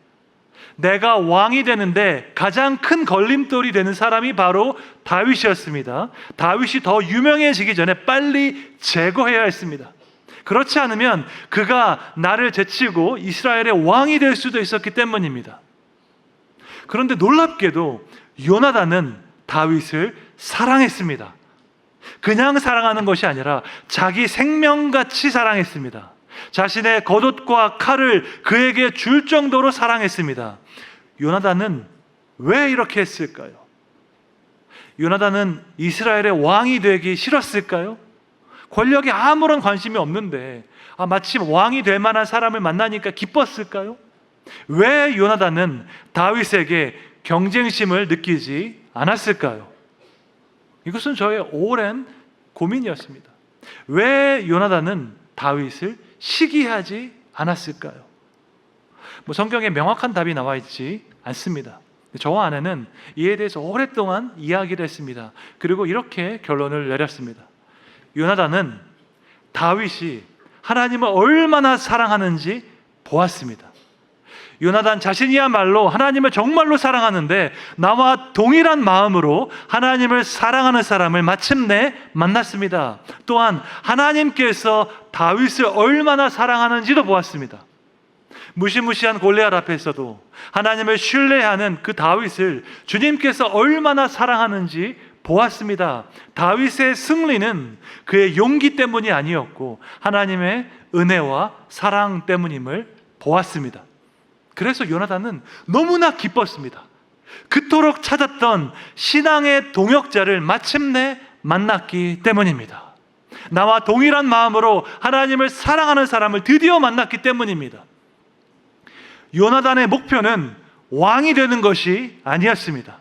S4: 내가 왕이 되는데 가장 큰 걸림돌이 되는 사람이 바로 다윗이었습니다. 다윗이 더 유명해지기 전에 빨리 제거해야 했습니다. 그렇지 않으면 그가 나를 제치고 이스라엘의 왕이 될 수도 있었기 때문입니다. 그런데 놀랍게도 요나단은 다윗을 사랑했습니다. 그냥 사랑하는 것이 아니라 자기 생명같이 사랑했습니다. 자신의 겉옷과 칼을 그에게 줄 정도로 사랑했습니다. 요나단은 왜 이렇게 했을까요? 요나단은 이스라엘의 왕이 되기 싫었을까요? 권력에 아무런 관심이 없는데 마침 왕이 될 만한 사람을 만나니까 기뻤을까요? 왜 요나단은 다윗에게 경쟁심을 느끼지 않았을까요? 이것은 저의 오랜 고민이었습니다. 왜 요나단은 다윗을 시기하지 않았을까요? 성경에 명확한 답이 나와 있지 않습니다. 저와 아내는 이에 대해서 오랫동안 이야기를 했습니다. 그리고 이렇게 결론을 내렸습니다. 요나단은 다윗이 하나님을 얼마나 사랑하는지 보았습니다. 요나단 자신이야말로 하나님을 정말로 사랑하는데 나와 동일한 마음으로 하나님을 사랑하는 사람을 마침내 만났습니다. 또한 하나님께서 다윗을 얼마나 사랑하는지도 보았습니다. 무시무시한 골리앗 앞에서도 하나님을 신뢰하는 그 다윗을 주님께서 얼마나 사랑하는지 보았습니다. 다윗의 승리는 그의 용기 때문이 아니었고 하나님의 은혜와 사랑 때문임을 보았습니다. 그래서 요나단은 너무나 기뻤습니다. 그토록 찾았던 신앙의 동역자를 마침내 만났기 때문입니다. 나와 동일한 마음으로 하나님을 사랑하는 사람을 드디어 만났기 때문입니다. 요나단의 목표는 왕이 되는 것이 아니었습니다.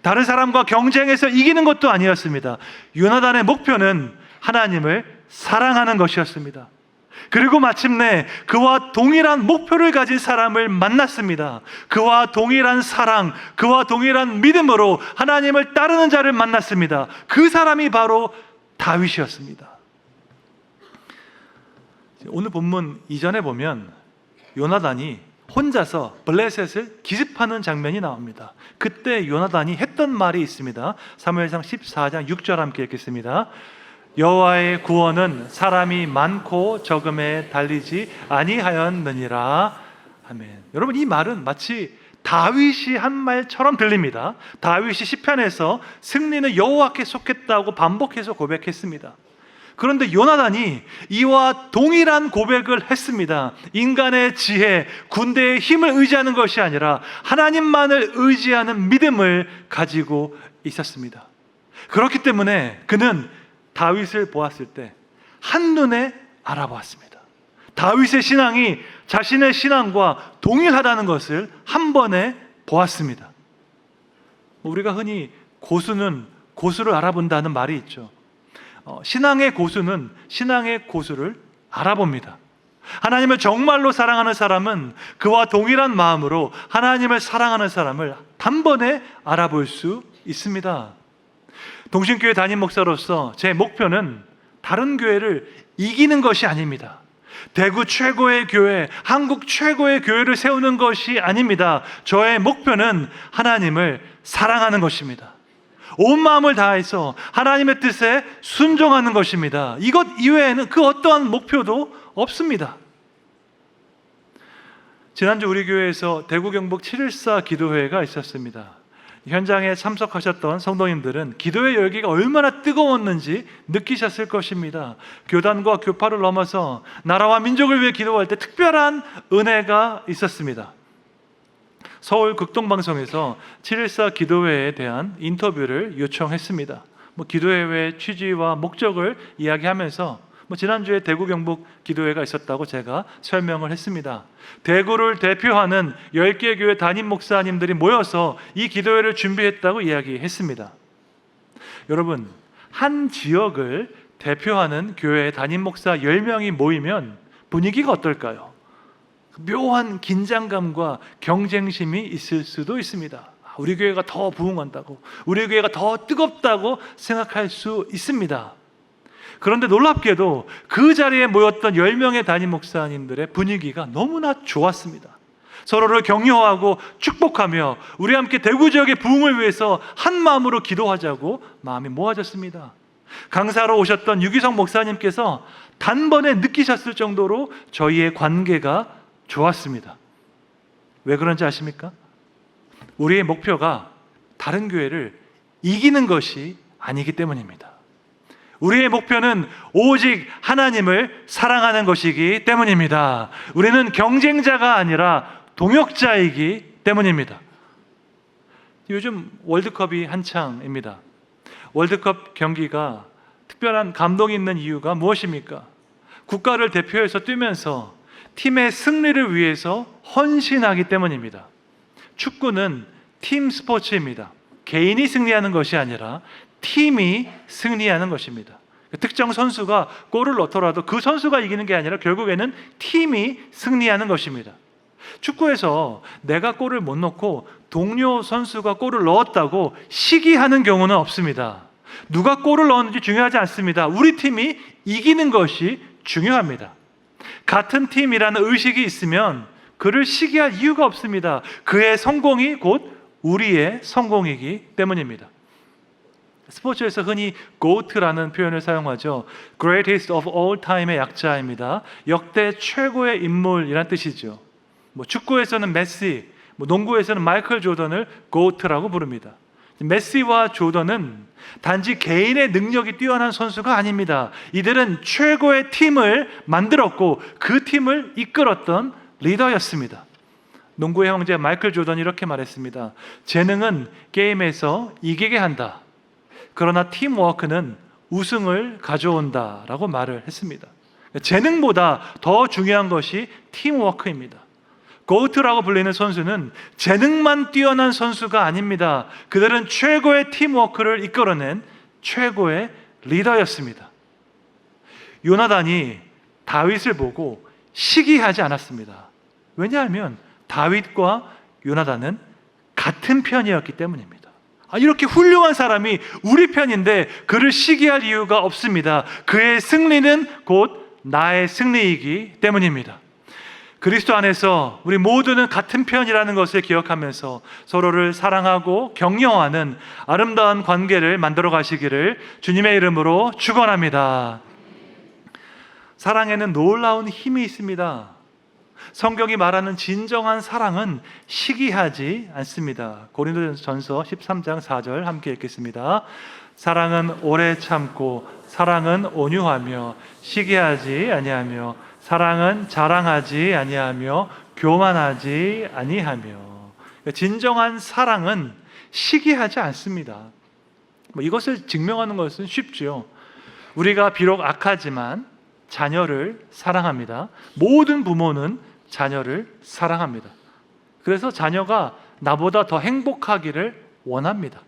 S4: 다른 사람과 경쟁해서 이기는 것도 아니었습니다. 요나단의 목표는 하나님을 사랑하는 것이었습니다. 그리고 마침내 그와 동일한 목표를 가진 사람을 만났습니다. 그와 동일한 사랑, 그와 동일한 믿음으로 하나님을 따르는 자를 만났습니다. 그 사람이 바로 다윗이었습니다. 오늘 본문 이전에 보면 요나단이 혼자서 블레셋을 기습하는 장면이 나옵니다. 그때 요나단이 했던 말이 있습니다. 사무엘상 14장 6절 함께 읽겠습니다. 여호와의 구원은 사람이 많고 적음에 달리지 아니하였느니라. 아멘. 여러분, 이 말은 마치 다윗이 한 말처럼 들립니다. 다윗이 시편에서 승리는 여호와께 속했다고 반복해서 고백했습니다. 그런데 요나단이 이와 동일한 고백을 했습니다. 인간의 지혜, 군대의 힘을 의지하는 것이 아니라 하나님만을 의지하는 믿음을 가지고 있었습니다. 그렇기 때문에 그는 다윗을 보았을 때 한눈에 알아보았습니다. 다윗의 신앙이 자신의 신앙과 동일하다는 것을 한 번에 보았습니다. 우리가 흔히 고수는 고수를 알아본다는 말이 있죠. 신앙의 고수는 신앙의 고수를 알아봅니다. 하나님을 정말로 사랑하는 사람은 그와 동일한 마음으로 하나님을 사랑하는 사람을 단번에 알아볼 수 있습니다. 동신교회 담임 목사로서 제 목표는 다른 교회를 이기는 것이 아닙니다. 대구 최고의 교회, 한국 최고의 교회를 세우는 것이 아닙니다. 저의 목표는 하나님을 사랑하는 것입니다. 온 마음을 다해서 하나님의 뜻에 순종하는 것입니다. 이것 이외에는 그 어떠한 목표도 없습니다. 지난주 우리 교회에서 대구 경북 714 기도회가 있었습니다. 현장에 참석하셨던 성도님들은 기도의 열기가 얼마나 뜨거웠는지 느끼셨을 것입니다. 교단과 교파를 넘어서 나라와 민족을 위해 기도할 때 특별한 은혜가 있었습니다. 서울 극동방송에서 714 기도회에 대한 인터뷰를 요청했습니다. 기도회의 취지와 목적을 이야기하면서 지난주에 대구 경북 기도회가 있었다고 제가 설명을 했습니다. 대구를 대표하는 10개 교회 담임 목사님들이 모여서 이 기도회를 준비했다고 이야기했습니다. 여러분, 한 지역을 대표하는 교회 담임 목사 10명이 모이면 분위기가 어떨까요? 묘한 긴장감과 경쟁심이 있을 수도 있습니다. 우리 교회가 더 부흥한다고, 우리 교회가 더 뜨겁다고 생각할 수 있습니다. 그런데 놀랍게도 그 자리에 모였던 10명의 담임 목사님들의 분위기가 너무나 좋았습니다. 서로를 격려하고 축복하며 우리 함께 대구 지역의 부흥을 위해서 한 마음으로 기도하자고 마음이 모아졌습니다. 강사로 오셨던 유기성 목사님께서 단번에 느끼셨을 정도로 저희의 관계가 좋았습니다. 왜 그런지 아십니까? 우리의 목표가 다른 교회를 이기는 것이 아니기 때문입니다. 우리의 목표는 오직 하나님을 사랑하는 것이기 때문입니다. 우리는 경쟁자가 아니라 동역자이기 때문입니다. 요즘 월드컵이 한창입니다. 월드컵 경기가 특별한 감동이 있는 이유가 무엇입니까? 국가를 대표해서 뛰면서 팀의 승리를 위해서 헌신하기 때문입니다. 축구는 팀 스포츠입니다. 개인이 승리하는 것이 아니라 팀이 승리하는 것입니다. 특정 선수가 골을 넣더라도 그 선수가 이기는 게 아니라 결국에는 팀이 승리하는 것입니다. 축구에서 내가 골을 못 넣고 동료 선수가 골을 넣었다고 시기하는 경우는 없습니다. 누가 골을 넣었는지 중요하지 않습니다. 우리 팀이 이기는 것이 중요합니다. 같은 팀이라는 의식이 있으면 그를 시기할 이유가 없습니다. 그의 성공이 곧 우리의 성공이기 때문입니다. 스포츠에서 흔히 GOAT라는 표현을 사용하죠. Greatest of all time의 약자입니다. 역대 최고의 인물이란 뜻이죠. 축구에서는 메시, 농구에서는 마이클 조던을 GOAT라고 부릅니다. 메시와 조던은 단지 개인의 능력이 뛰어난 선수가 아닙니다. 이들은 최고의 팀을 만들었고 그 팀을 이끌었던 리더였습니다. 농구의 형제 마이클 조던이 이렇게 말했습니다. 재능은 게임에서 이기게 한다. 그러나 팀워크는 우승을 가져온다 라고 말을 했습니다. 재능보다 더 중요한 것이 팀워크입니다. 고트라고 불리는 선수는 재능만 뛰어난 선수가 아닙니다. 그들은 최고의 팀워크를 이끌어낸 최고의 리더였습니다. 요나단이 다윗을 보고 시기하지 않았습니다. 왜냐하면 다윗과 요나단은 같은 편이었기 때문입니다. 이렇게 훌륭한 사람이 우리 편인데 그를 시기할 이유가 없습니다. 그의 승리는 곧 나의 승리이기 때문입니다. 그리스도 안에서 우리 모두는 같은 편이라는 것을 기억하면서 서로를 사랑하고 격려하는 아름다운 관계를 만들어 가시기를 주님의 이름으로 축원합니다. 사랑에는 놀라운 힘이 있습니다. 성경이 말하는 진정한 사랑은 시기하지 않습니다. 고린도전서 13장 4절 함께 읽겠습니다. 사랑은 오래 참고 사랑은 온유하며 시기하지 아니하며 사랑은 자랑하지 아니하며 교만하지 아니하며. 진정한 사랑은 시기하지 않습니다. 이것을 증명하는 것은 쉽죠. 우리가 비록 악하지만 자녀를 사랑합니다. 모든 부모는 자녀를 사랑합니다. 그래서 자녀가 나보다 더 행복하기를 원합니다.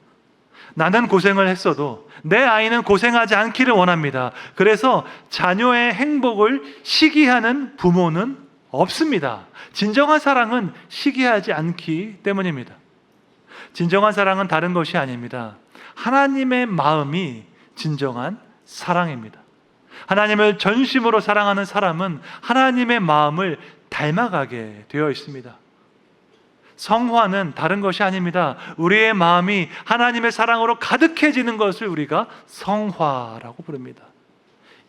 S4: 나는 고생을 했어도 내 아이는 고생하지 않기를 원합니다. 그래서 자녀의 행복을 시기하는 부모는 없습니다. 진정한 사랑은 시기하지 않기 때문입니다. 진정한 사랑은 다른 것이 아닙니다. 하나님의 마음이 진정한 사랑입니다. 하나님을 전심으로 사랑하는 사람은 하나님의 마음을 닮아가게 되어 있습니다. 성화는 다른 것이 아닙니다. 우리의 마음이 하나님의 사랑으로 가득해지는 것을 우리가 성화라고 부릅니다.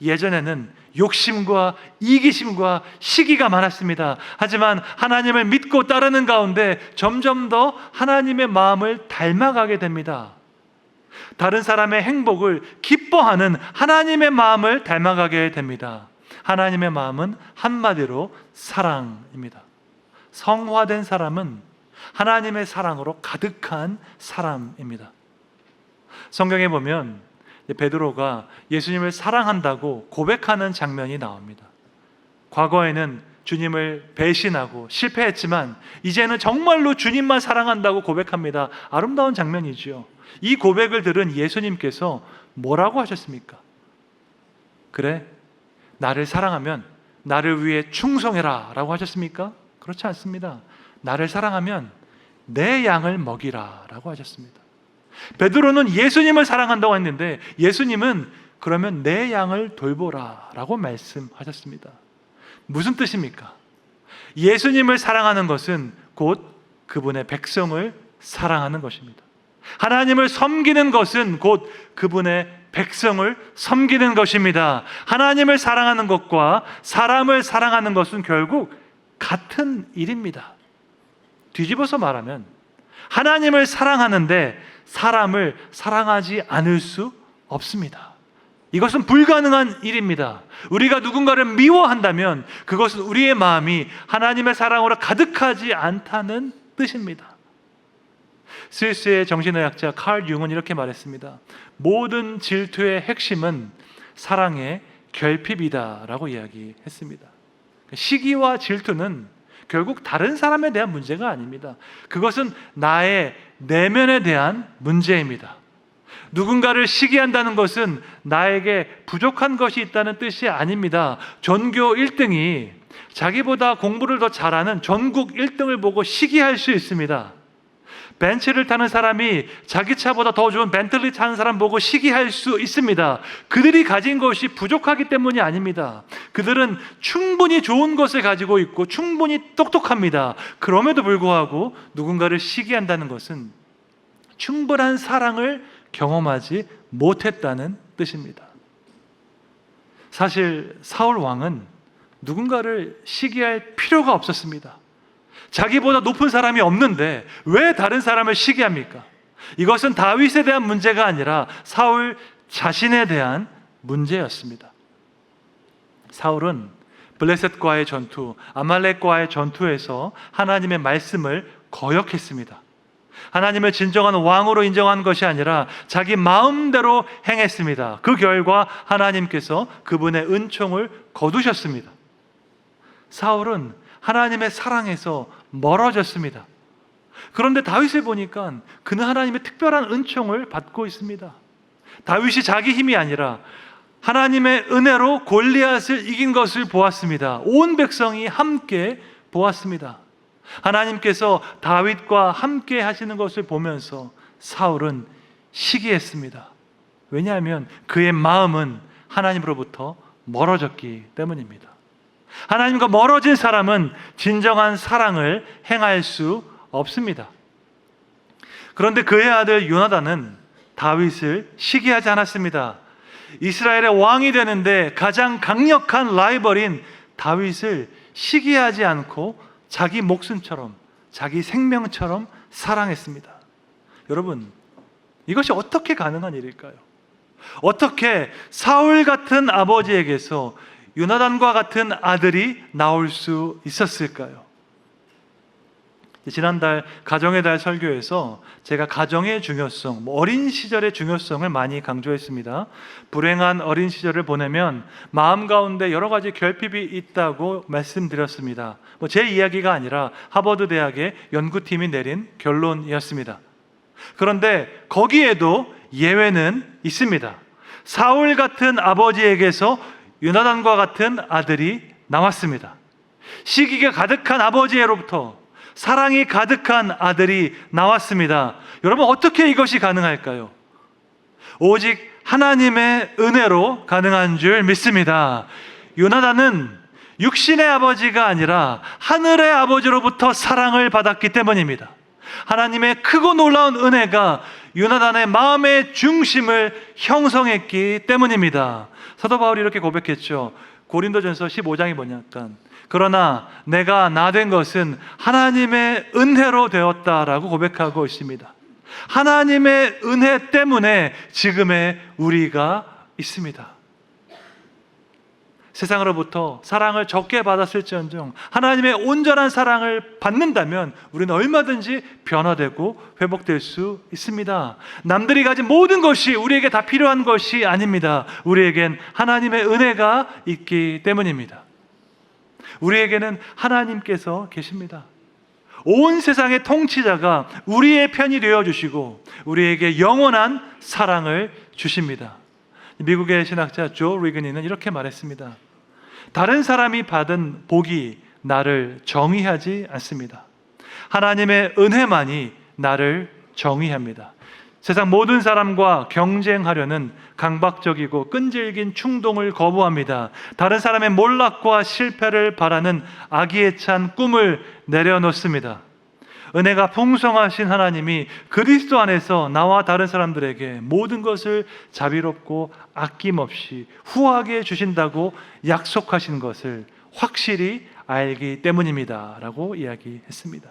S4: 예전에는 욕심과 이기심과 시기가 많았습니다. 하지만 하나님을 믿고 따르는 가운데 점점 더 하나님의 마음을 닮아가게 됩니다. 다른 사람의 행복을 기뻐하는 하나님의 마음을 닮아가게 됩니다. 하나님의 마음은 한마디로 사랑입니다. 성화된 사람은 하나님의 사랑으로 가득한 사람입니다. 성경에 보면 베드로가 예수님을 사랑한다고 고백하는 장면이 나옵니다. 과거에는 주님을 배신하고 실패했지만 이제는 정말로 주님만 사랑한다고 고백합니다. 아름다운 장면이지요. 이 고백을 들은 예수님께서 뭐라고 하셨습니까? 그래, 나를 사랑하면 나를 위해 충성해라 라고 하셨습니까? 그렇지 않습니다. 나를 사랑하면 내 양을 먹이라 라고 하셨습니다. 베드로는 예수님을 사랑한다고 했는데 예수님은 그러면 내 양을 돌보라 라고 말씀하셨습니다. 무슨 뜻입니까? 예수님을 사랑하는 것은 곧 그분의 백성을 사랑하는 것입니다. 하나님을 섬기는 것은 곧 그분의 백성을 섬기는 것입니다. 하나님을 사랑하는 것과 사람을 사랑하는 것은 결국 같은 일입니다. 뒤집어서 말하면 하나님을 사랑하는데 사람을 사랑하지 않을 수 없습니다. 이것은 불가능한 일입니다. 우리가 누군가를 미워한다면 그것은 우리의 마음이 하나님의 사랑으로 가득하지 않다는 뜻입니다. 스위스의 정신의학자 칼 융은 이렇게 말했습니다. 모든 질투의 핵심은 사랑의 결핍이다라고 이야기했습니다. 시기와 질투는 결국 다른 사람에 대한 문제가 아닙니다. 그것은 나의 내면에 대한 문제입니다. 누군가를 시기한다는 것은 나에게 부족한 것이 있다는 뜻이 아닙니다. 전교 1등이 자기보다 공부를 더 잘하는 전국 1등을 보고 시기할 수 있습니다. 벤츠를 타는 사람이 자기 차보다 더 좋은 벤틀리 타는 사람 보고 시기할 수 있습니다. 그들이 가진 것이 부족하기 때문이 아닙니다. 그들은 충분히 좋은 것을 가지고 있고 충분히 똑똑합니다. 그럼에도 불구하고 누군가를 시기한다는 것은 충분한 사랑을 경험하지 못했다는 뜻입니다. 사실 사울 왕은 누군가를 시기할 필요가 없었습니다. 자기보다 높은 사람이 없는데 왜 다른 사람을 시기합니까? 이것은 다윗에 대한 문제가 아니라 사울 자신에 대한 문제였습니다. 사울은 블레셋과의 전투, 아말렉과의 전투에서 하나님의 말씀을 거역했습니다. 하나님을 진정한 왕으로 인정한 것이 아니라 자기 마음대로 행했습니다. 그 결과 하나님께서 그분의 은총을 거두셨습니다. 사울은 하나님의 사랑에서 멀어졌습니다. 그런데 다윗을 보니까 그는 하나님의 특별한 은총을 받고 있습니다. 다윗이 자기 힘이 아니라 하나님의 은혜로 골리앗을 이긴 것을 보았습니다. 온 백성이 함께 보았습니다. 하나님께서 다윗과 함께 하시는 것을 보면서 사울은 시기했습니다. 왜냐하면 그의 마음은 하나님으로부터 멀어졌기 때문입니다. 하나님과 멀어진 사람은 진정한 사랑을 행할 수 없습니다. 그런데 그의 아들 요나단은 다윗을 시기하지 않았습니다. 이스라엘의 왕이 되는데 가장 강력한 라이벌인 다윗을 시기하지 않고 자기 목숨처럼, 자기 생명처럼 사랑했습니다. 여러분, 이것이 어떻게 가능한 일일까요? 어떻게 사울 같은 아버지에게서 요나단과 같은 아들이 나올 수 있었을까요? 지난달 가정의 달 설교에서 제가 가정의 중요성, 어린 시절의 중요성을 많이 강조했습니다. 불행한 어린 시절을 보내면 마음 가운데 여러 가지 결핍이 있다고 말씀드렸습니다. 제 이야기가 아니라 하버드 대학의 연구팀이 내린 결론이었습니다. 그런데 거기에도 예외는 있습니다. 사울 같은 아버지에게서 요나단과 같은 아들이 나왔습니다. 시기가 가득한 아버지로부터 사랑이 가득한 아들이 나왔습니다. 여러분, 어떻게 이것이 가능할까요? 오직 하나님의 은혜로 가능한 줄 믿습니다. 요나단은 육신의 아버지가 아니라 하늘의 아버지로부터 사랑을 받았기 때문입니다. 하나님의 크고 놀라운 은혜가 요나단의 마음의 중심을 형성했기 때문입니다. 사도 바울이 이렇게 고백했죠. 고린도전서 15장이 뭐냐니까, 그러나 내가 나 된 것은 하나님의 은혜로 되었다라고 고백하고 있습니다. 하나님의 은혜 때문에 지금의 우리가 있습니다. 세상으로부터 사랑을 적게 받았을지언정 하나님의 온전한 사랑을 받는다면 우리는 얼마든지 변화되고 회복될 수 있습니다. 남들이 가진 모든 것이 우리에게 다 필요한 것이 아닙니다. 우리에겐 하나님의 은혜가 있기 때문입니다. 우리에게는 하나님께서 계십니다. 온 세상의 통치자가 우리의 편이 되어주시고 우리에게 영원한 사랑을 주십니다. 미국의 신학자 조 리그니는 이렇게 말했습니다. 다른 사람이 받은 복이 나를 정의하지 않습니다. 하나님의 은혜만이 나를 정의합니다. 세상 모든 사람과 경쟁하려는 강박적이고 끈질긴 충동을 거부합니다. 다른 사람의 몰락과 실패를 바라는 악의에 찬 꿈을 내려놓습니다. 은혜가 풍성하신 하나님이 그리스도 안에서 나와 다른 사람들에게 모든 것을 자비롭고 아낌없이 후하게 주신다고 약속하신 것을 확실히 알기 때문입니다 라고 이야기했습니다.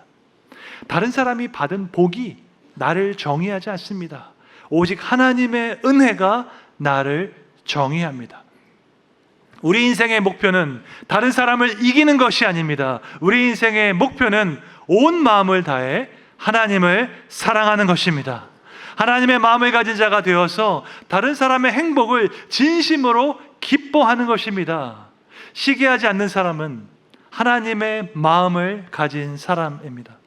S4: 다른 사람이 받은 복이 나를 정의하지 않습니다. 오직 하나님의 은혜가 나를 정의합니다. 우리 인생의 목표는 다른 사람을 이기는 것이 아닙니다. 우리 인생의 목표는 온 마음을 다해 하나님을 사랑하는 것입니다. 하나님의 마음을 가진 자가 되어서 다른 사람의 행복을 진심으로 기뻐하는 것입니다. 시기하지 않는 사람은 하나님의 마음을 가진 사람입니다.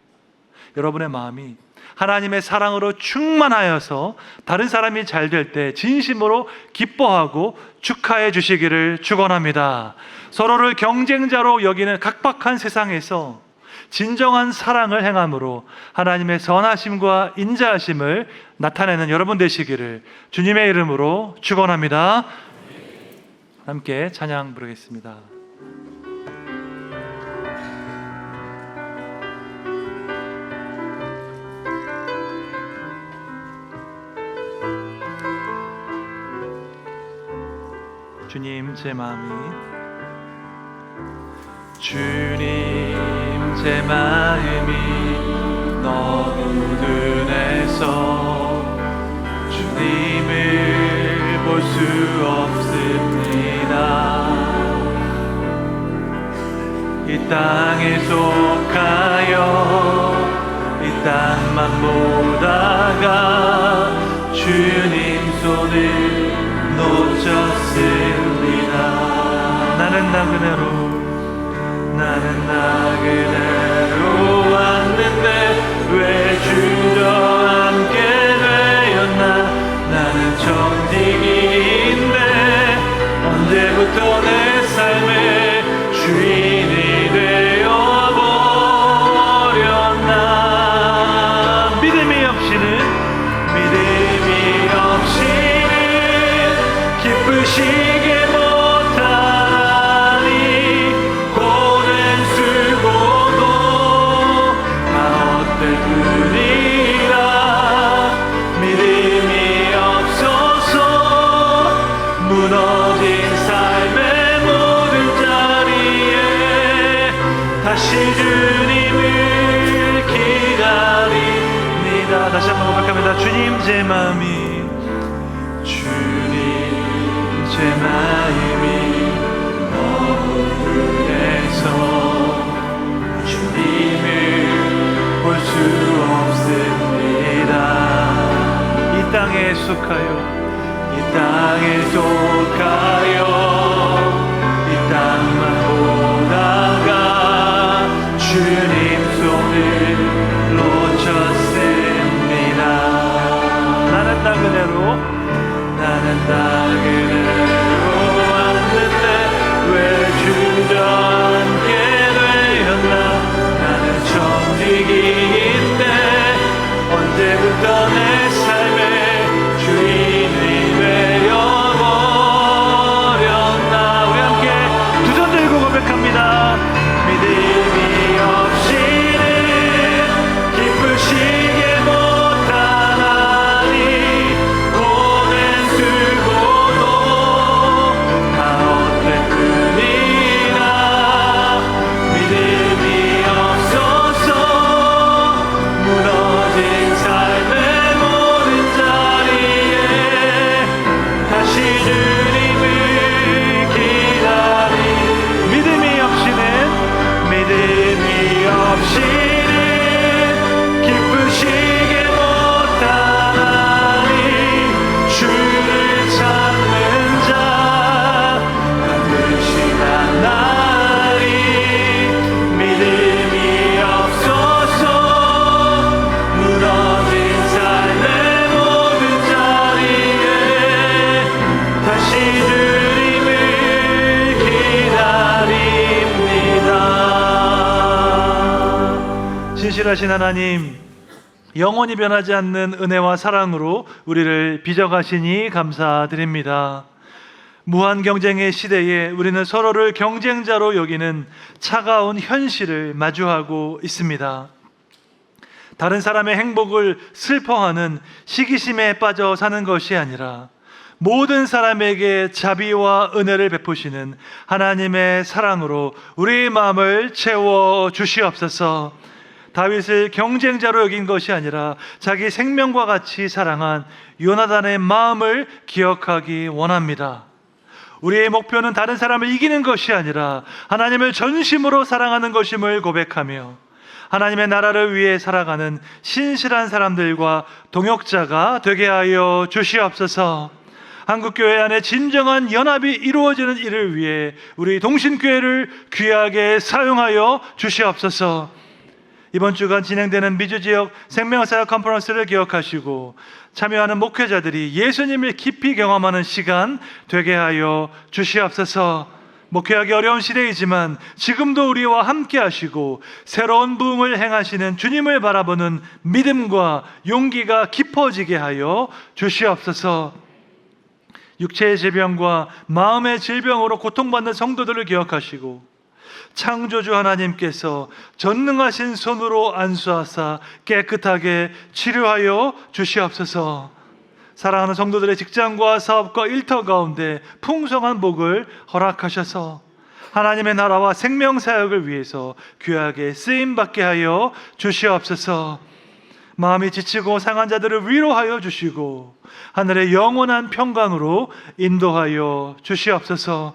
S4: 여러분의 마음이 하나님의 사랑으로 충만하여서 다른 사람이 잘 될 때 진심으로 기뻐하고 축하해 주시기를 축원합니다. 서로를 경쟁자로 여기는 각박한 세상에서 진정한 사랑을 행함으로 하나님의 선하심과 인자하심을 나타내는 여러분 되시기를 주님의 이름으로 축원합니다. 함께 찬양 부르겠습니다. 주님 제 마음이 주님 제 마음이 너무 둔해서 주님을 볼 수 없습니다. 이 땅에 속하여 이 땅만 보다가 주님 손을 놓쳤습니다. 나는 나그네로 왔는데 왜 주저 함께 되었나. 나는 청지기인데 언제부터 내 삶의 주인이 되어버렸나. 믿음이 없이는 기쁘시게 못하니 고된 수고도 다 헛될 뿐이라. 믿음이 없어서 무너진 삶의 모든 자리에 다시 주님을 기다립니다. 다시 한번 고백합니다. 주님 제 마음이 제 마음이 너무 둔해서 주님을 볼 수 없습니다. 이 땅에 속하여 이 땅만 보다가 주님 손을 놓쳤습니다. 나는 나그네로 왔는데 왜 주저 함께 되었나. 나는 청지기인데 언제부터 내 삶의 주인이 되어버렸나. 우리 함께 두 손 들고 고백합니다. 믿음이 없이는 기쁘시게 못하나니 고된 수고도 다 헛될 뿐이라. 믿음이 없어서 무너진 삶의 모든 자리에 다시 주님을 기다리. 믿음이 없이는 기쁘시게 못하니 주를 찾는 자 반드시 만나리. 믿음이 없어서 무너진 삶의 모든 자리에 다시 주님을 기다립니다. 신실하신 하나님, 영원히 변하지 않는 은혜와 사랑으로 우리를 빚어가시니 감사드립니다. 무한 경쟁의 시대에 우리는 서로를 경쟁자로 여기는 차가운 현실을 마주하고 있습니다. 다른 사람의 행복을 슬퍼하는 시기심에 빠져 사는 것이 아니라 모든 사람에게 자비와 은혜를 베푸시는 하나님의 사랑으로 우리의 마음을 채워 주시옵소서. 다윗을 경쟁자로 여긴 것이 아니라 자기 생명과 같이 사랑한 요나단의 마음을 기억하기 원합니다. 우리의 목표는 다른 사람을 이기는 것이 아니라 하나님을 전심으로 사랑하는 것임을 고백하며 하나님의 나라를 위해 살아가는 신실한 사람들과 동역자가 되게 하여 주시옵소서. 한국교회 안에 진정한 연합이 이루어지는 일을 위해 우리 동신교회를 귀하게 사용하여 주시옵소서. 이번 주간 진행되는 미주지역 생명사역 컨퍼런스를 기억하시고 참여하는 목회자들이 예수님을 깊이 경험하는 시간 되게 하여 주시옵소서. 목회하기 어려운 시대이지만 지금도 우리와 함께 하시고 새로운 부흥을 행하시는 주님을 바라보는 믿음과 용기가 깊어지게 하여 주시옵소서. 육체의 질병과 마음의 질병으로 고통받는 성도들을 기억하시고 창조주 하나님께서 전능하신 손으로 안수하사 깨끗하게 치료하여 주시옵소서. 사랑하는 성도들의 직장과 사업과 일터 가운데 풍성한 복을 허락하셔서 하나님의 나라와 생명 사역을 위해서 귀하게 쓰임받게 하여 주시옵소서. 마음이 지치고 상한 자들을 위로하여 주시고 하늘의 영원한 평강으로 인도하여 주시옵소서.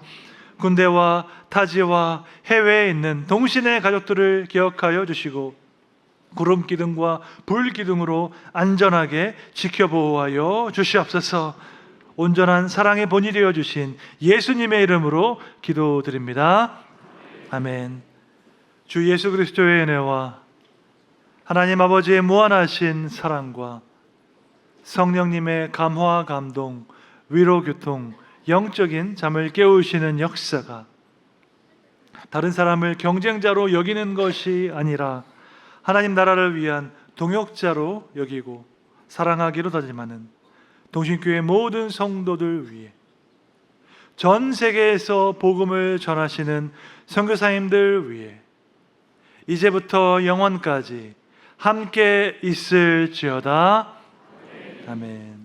S4: 군대와 타지와 해외에 있는 동신의 가족들을 기억하여 주시고 구름 기둥과 불 기둥으로 안전하게 지켜보호하여 주시옵소서. 온전한 사랑의 본이 되어 주신 예수님의 이름으로 기도드립니다. 아멘. 주 예수 그리스도의 은혜와 하나님 아버지의 무한하신 사랑과 성령님의 감화 감동, 위로 교통, 영적인 잠을 깨우시는 역사가 다른 사람을 경쟁자로 여기는 것이 아니라 하나님 나라를 위한 동역자로 여기고 사랑하기로 다짐하는 동신교회 모든 성도들 위해 전 세계에서 복음을 전하시는 선교사님들 위해 이제부터 영원까지 함께 있을지어다. 아멘.